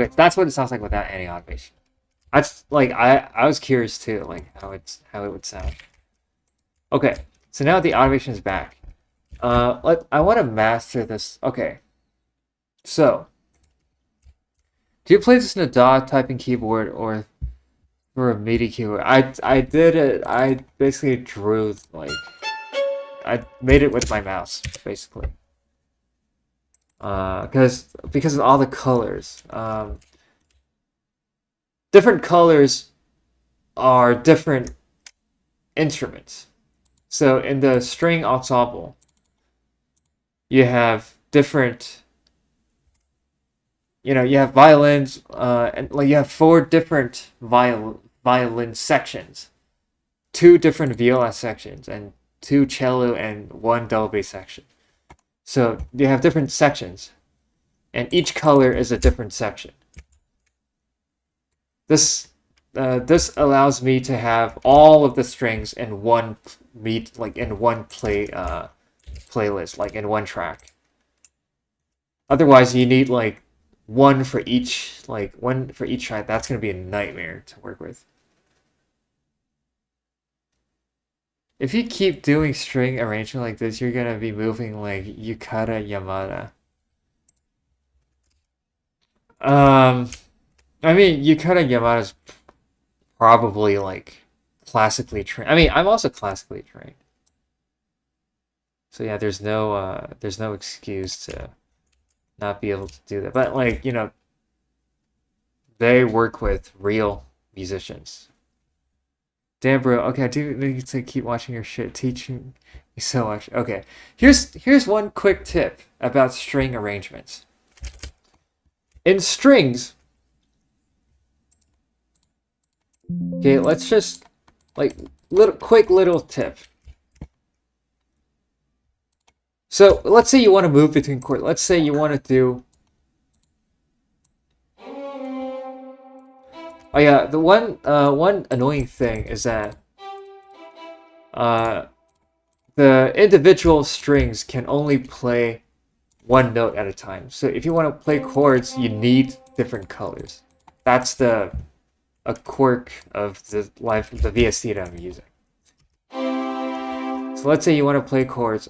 Okay, that's what it sounds like without any automation. I was curious too, like how it would sound. Okay, so now the automation is back. I want to master this. Okay, so do you play this in a DAW typing keyboard or for a MIDI keyboard? I did it. I basically drew like I made it with my mouse basically. Because of all the colors. Different colors are different instruments. So in the string ensemble, you have different, you have violins, and like you have 4 different violin sections, 2 different viola sections, and 2 cello and 1 double bass section. So you have different sections, and each color is a different section. This allows me to have all of the strings in one playlist, like in one track. Otherwise, you need like one for each track. That's gonna be a nightmare to work with. If you keep doing string arrangement like this, you're gonna be moving like Yukata Yamada. I mean, Yukata Yamada's probably like classically trained. I mean, I'm also classically trained. So yeah, there's no excuse to not be able to do that. But like, they work with real musicians. Damn, bro. Okay, I do need to keep watching your shit, teaching me so much. Okay, here's one quick tip about string arrangements. In strings, okay, let's just like little tip. So let's say you want to move between chords. Let's say you want to do. Oh yeah, the one annoying thing is that the individual strings can only play one note at a time. So if you want to play chords, you need different colors. That's a quirk of the VST that I'm using. So let's say you want to play chords.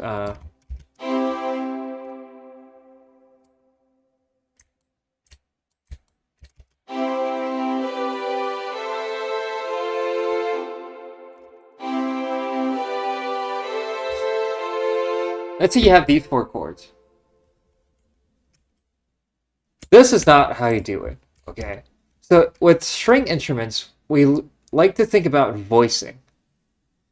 Let's say you have these 4 chords. This is not how you do it, okay? So with string instruments, we like to think about voicing.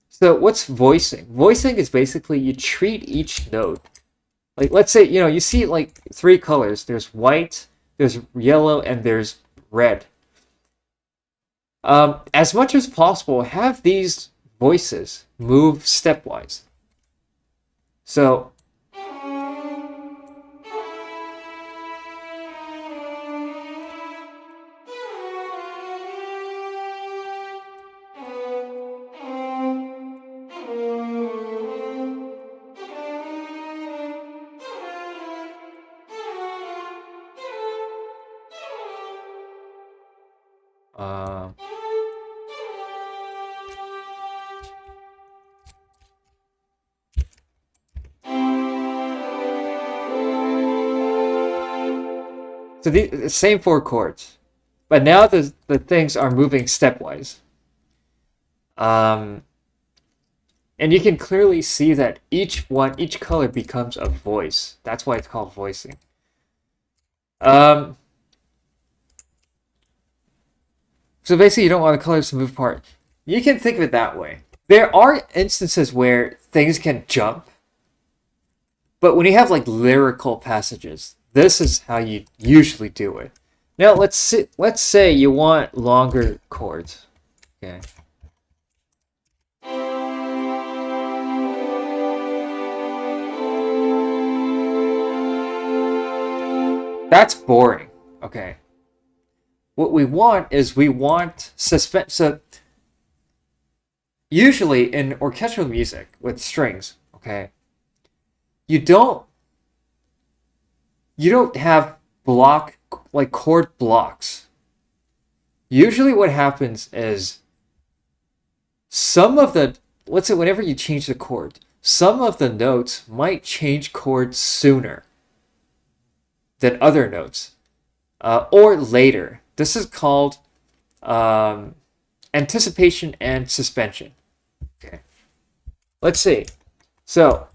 So what's voicing? Voicing is basically you treat each note. Like let's say, you see like 3 colors. There's white, there's yellow, and there's red. As much as possible, have these voices move stepwise. So So the same 4 chords, but now the things are moving stepwise. And you can clearly see that each color becomes a voice. That's why it's called voicing. So basically, you don't want the colors to move apart. You can think of it that way. There are instances where things can jump, but when you have like lyrical passages, this is how you usually do it. Now let's say you want longer chords. Okay. That's boring. Okay. What we want is suspense. So usually in orchestral music with strings, okay, you don't have block like chord blocks. Usually what happens is some of the, let's say whenever you change the chord, some of the notes might change chords sooner than other notes, or later. This is called anticipation and suspension. Okay, let's see. So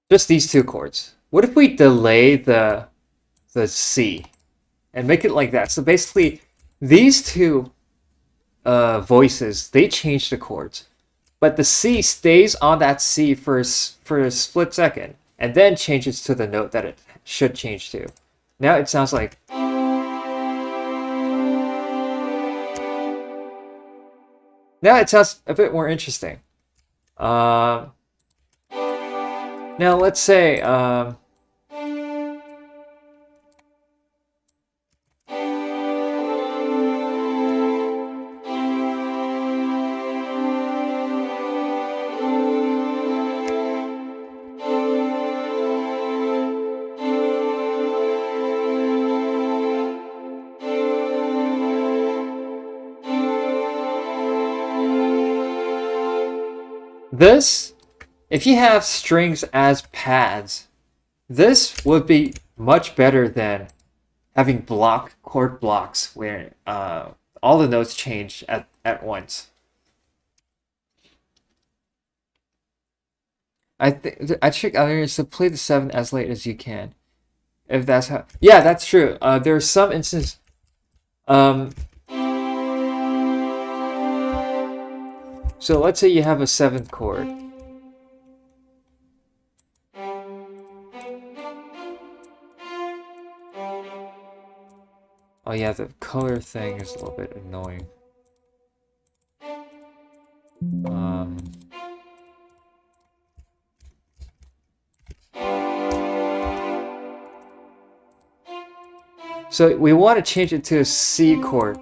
just these two chords. What if we delay the C and make it like that? So basically, these two voices, they change the chords, but the C stays on that C for a split second, and then changes to the note that it should change to. Now it sounds like. Now it sounds a bit more interesting. Now let's say. This, if you have strings as pads, this would be much better than having chord blocks where all the notes change at once. I check others to play the 7 as late as you can. If that's how, yeah, that's true. There are some instances. So let's say you have a 7th chord. Oh yeah, the color thing is a little bit annoying. So we want to change it to a C chord.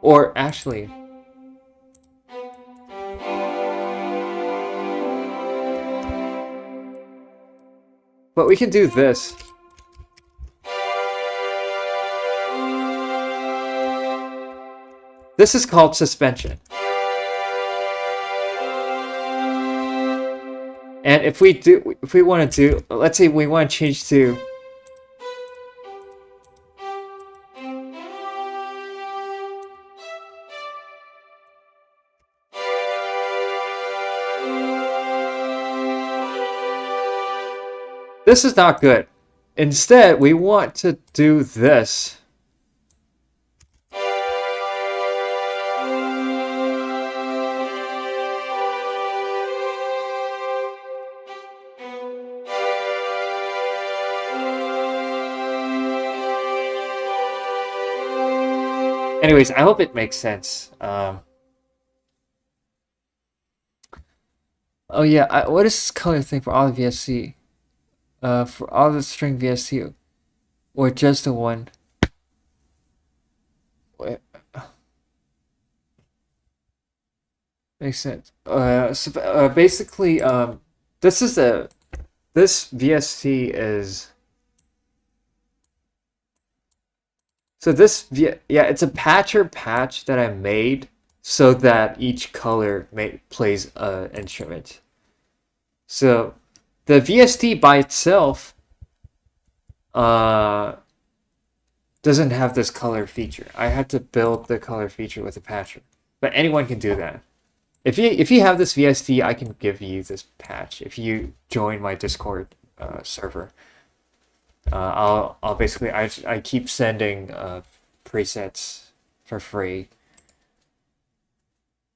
Or actually, but we can do this. This is called suspension. And if we want to do, let's say we want to change to this is not good. Instead, we want to do this. Anyways, I hope it makes sense. Oh yeah, what is this color thing for all the VST? For all the string VST, or just the one? Wait. Makes sense. So basically, this VST is. So this, yeah, it's a patch that I made so that each color plays an instrument. So the VST by itself doesn't have this color feature. I had to build the color feature with a patcher, but anyone can do that. If you have this VST, I can give you this patch if you join my Discord server. I'll basically I keep sending presets for free.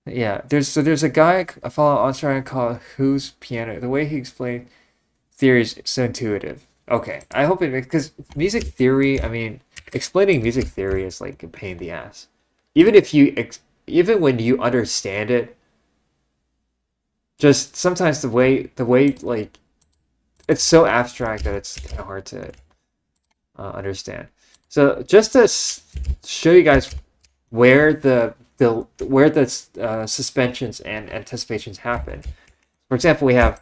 Yeah, there's a guy I follow on Instagram called Who's Piano. The way he explained theory is so intuitive. Okay, I hope it makes, because music theory, I mean, explaining music theory is like a pain in the ass. Even when you understand it, just sometimes the way like it's so abstract that it's kind of hard to understand. So just to show you guys where the where the suspensions and anticipations happen. For example, we have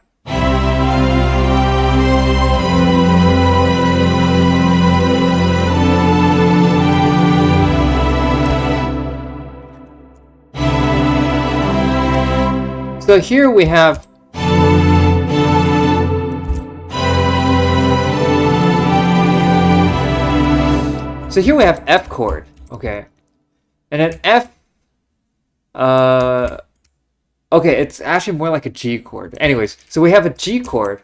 so here we have F chord, okay, and then F. Okay, it's actually more like a G chord. Anyways, so we have a G chord.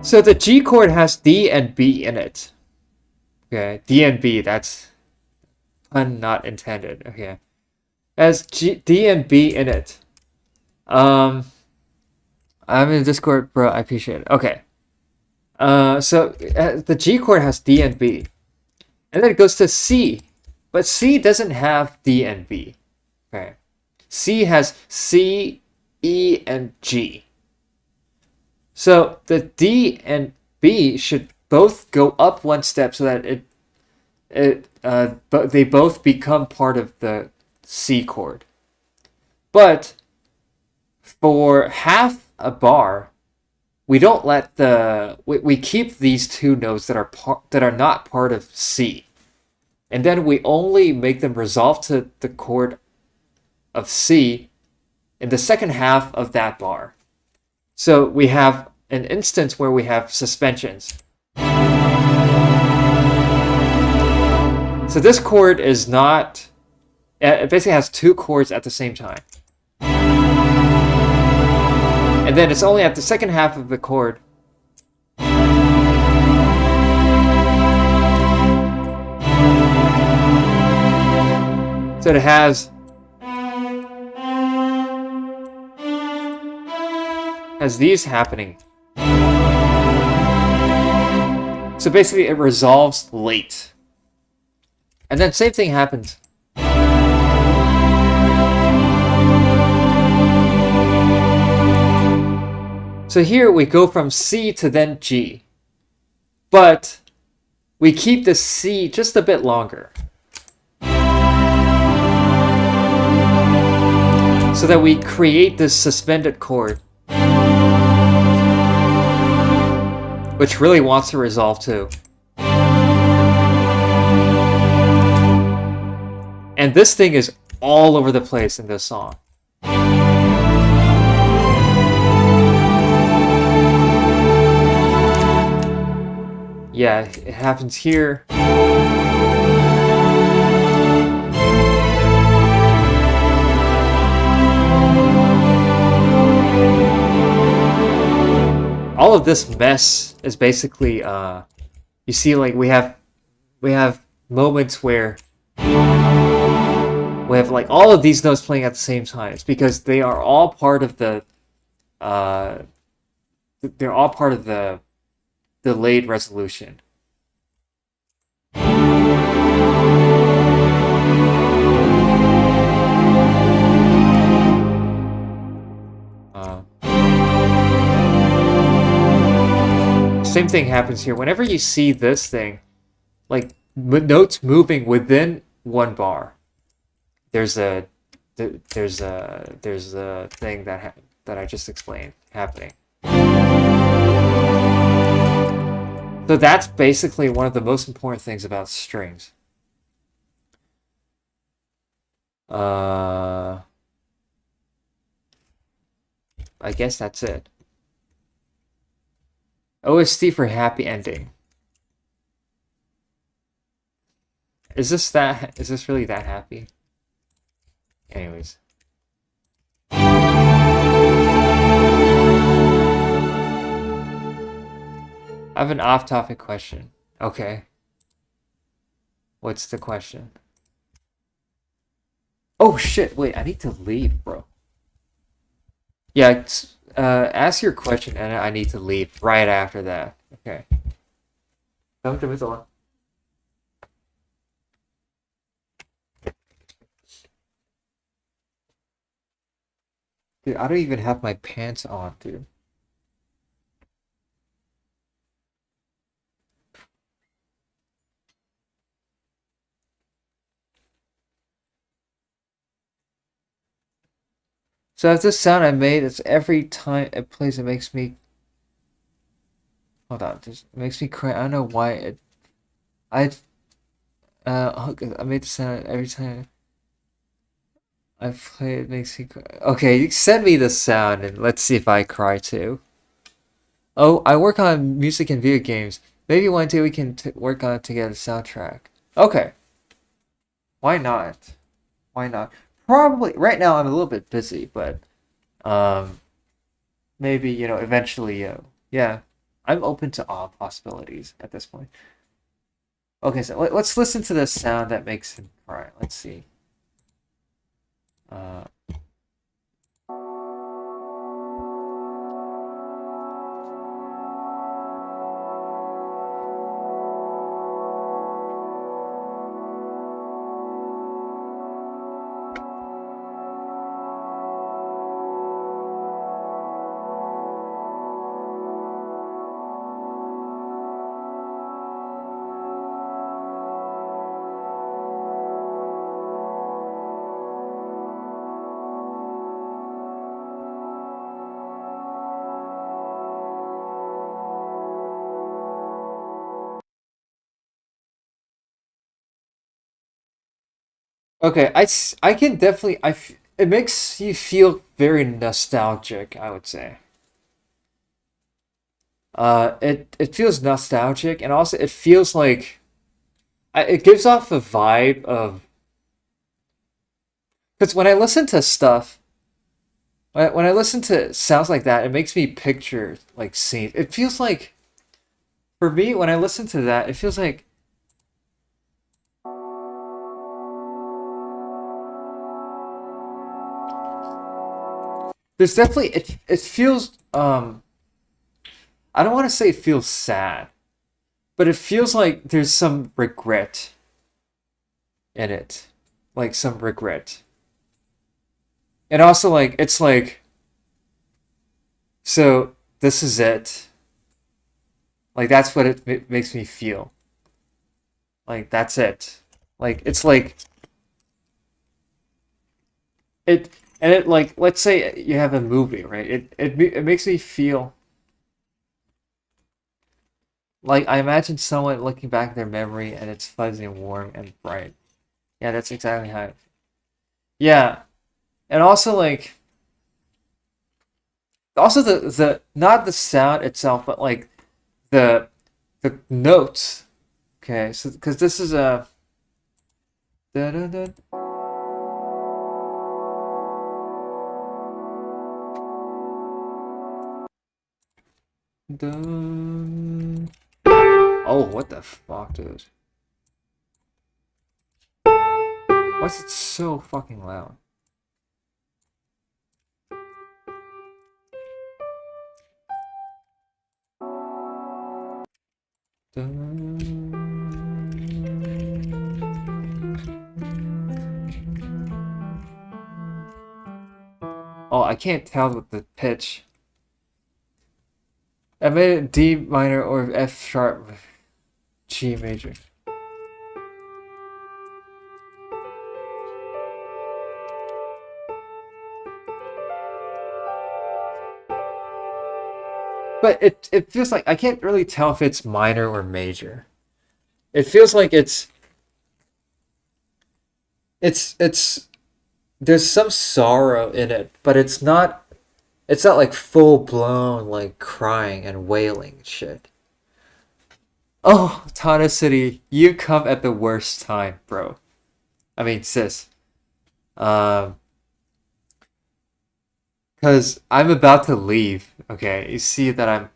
So the G chord has D and B in it. Okay, D and B. That's pun not intended. Okay, has D and B in it. I'm in Discord, bro. I appreciate it. Okay. So the G chord has D and B, and then it goes to C, but C doesn't have D and B. Okay, C has C, E, and G. So the D and B should both go up one step so that but they both become part of the C chord. But for half a bar, we don't let we keep these two notes that are not part of C, and then we only make them resolve to the chord of C in the second half of that bar. So we have an instance where we have suspensions. So this chord is not, it basically has two chords at the same time. And then it's only at the second half of the chord so it has these happening. So basically it resolves late. And then same thing happens. So here we go from C to then G. But we keep the C just a bit longer. So that we create this suspended chord, which really wants to resolve too. And this thing is all over the place in this song. Yeah, it happens here. All of this mess is basically you see, like we have moments where we have like all of these notes playing at the same time. It's because they are all part of the delayed resolution. Same thing happens here. Whenever you see this thing, like notes moving within one bar, there's a thing that I just explained happening. So that's basically one of the most important things about strings. I guess that's it. OST for Happy Ending. Is this really that happy? Anyways. I have an off-topic question. Okay. What's the question? Oh shit, wait, I need to leave, bro. Yeah, ask your question and I need to leave right after that. Okay. Come to Mizora. Dude, I don't even have my pants on, dude. So if this sound I made, it's every time it plays, it makes me. Hold on, it makes me cry. I don't know why it. I I made the sound every time I play. It makes me cry. Okay, send me the sound and let's see if I cry too. Oh, I work on music and video games. Maybe one day we can work on it together. Soundtrack. Okay, why not? Why not? Probably right now I'm a little bit busy, but um, maybe eventually, yeah, I'm open to all possibilities at this point. Okay, so let's listen to the sound that makes him cry. Let's see. Uh, okay, I can definitely it makes you feel very nostalgic, I would say. It feels nostalgic, and also it feels like it gives off a vibe of because when I listen to stuff, when I listen to sounds like that, it makes me picture like scenes. It feels like for me when I listen to that, it feels like there's definitely it feels I don't want to say it feels sad, but it feels like there's some regret in it, like some regret. And also like it's like so this is it. Like that's what it makes me feel. Like that's it. Like it's like it and it like let's say you have a movie, right? It makes me feel like I imagine someone looking back at their memory and it's fuzzy and warm and bright. Yeah, that's exactly how. Yeah, and also like also the not the sound itself, but like the the notes. Okay, so because this is a dun, dun, dun, dun. Oh, what the fuck, dude? Why is it so fucking loud? Oh, I can't tell with the pitch. I made it D minor or F sharp, G major. But it feels like I can't really tell if it's minor or major. It feels like it's there's some sorrow in it, but it's not like full blown like crying and wailing shit. Oh, Tana City, you come at the worst time, bro. I mean, sis. Um, cause I'm about to leave. Okay, you see that I'm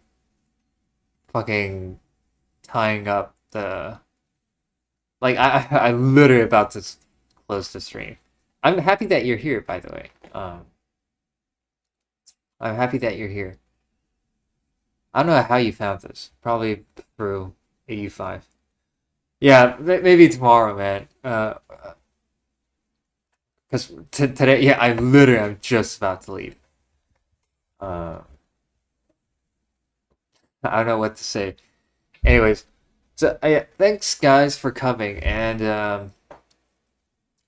fucking tying up the like I'm literally about to close the stream. I'm happy that you're here, by the way. I'm happy that you're here. I don't know how you found this. Probably through AU5. Yeah, maybe tomorrow, man. Because today, yeah, I'm just about to leave. Uh, I don't know what to say. Anyways, so yeah, thanks guys for coming, and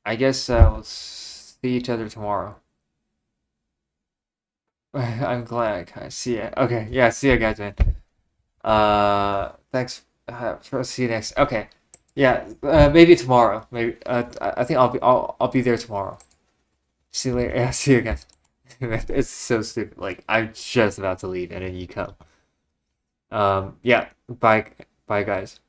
I guess we'll see each other tomorrow. I'm glad I see it. Okay, yeah, see you guys, man. Thanks. For see you next. Okay, yeah. Maybe tomorrow. Maybe. I think I'll be there tomorrow. See you later. Yeah, see you guys. It's so stupid. Like I'm just about to leave, and then you come. Yeah. Bye. Bye, guys.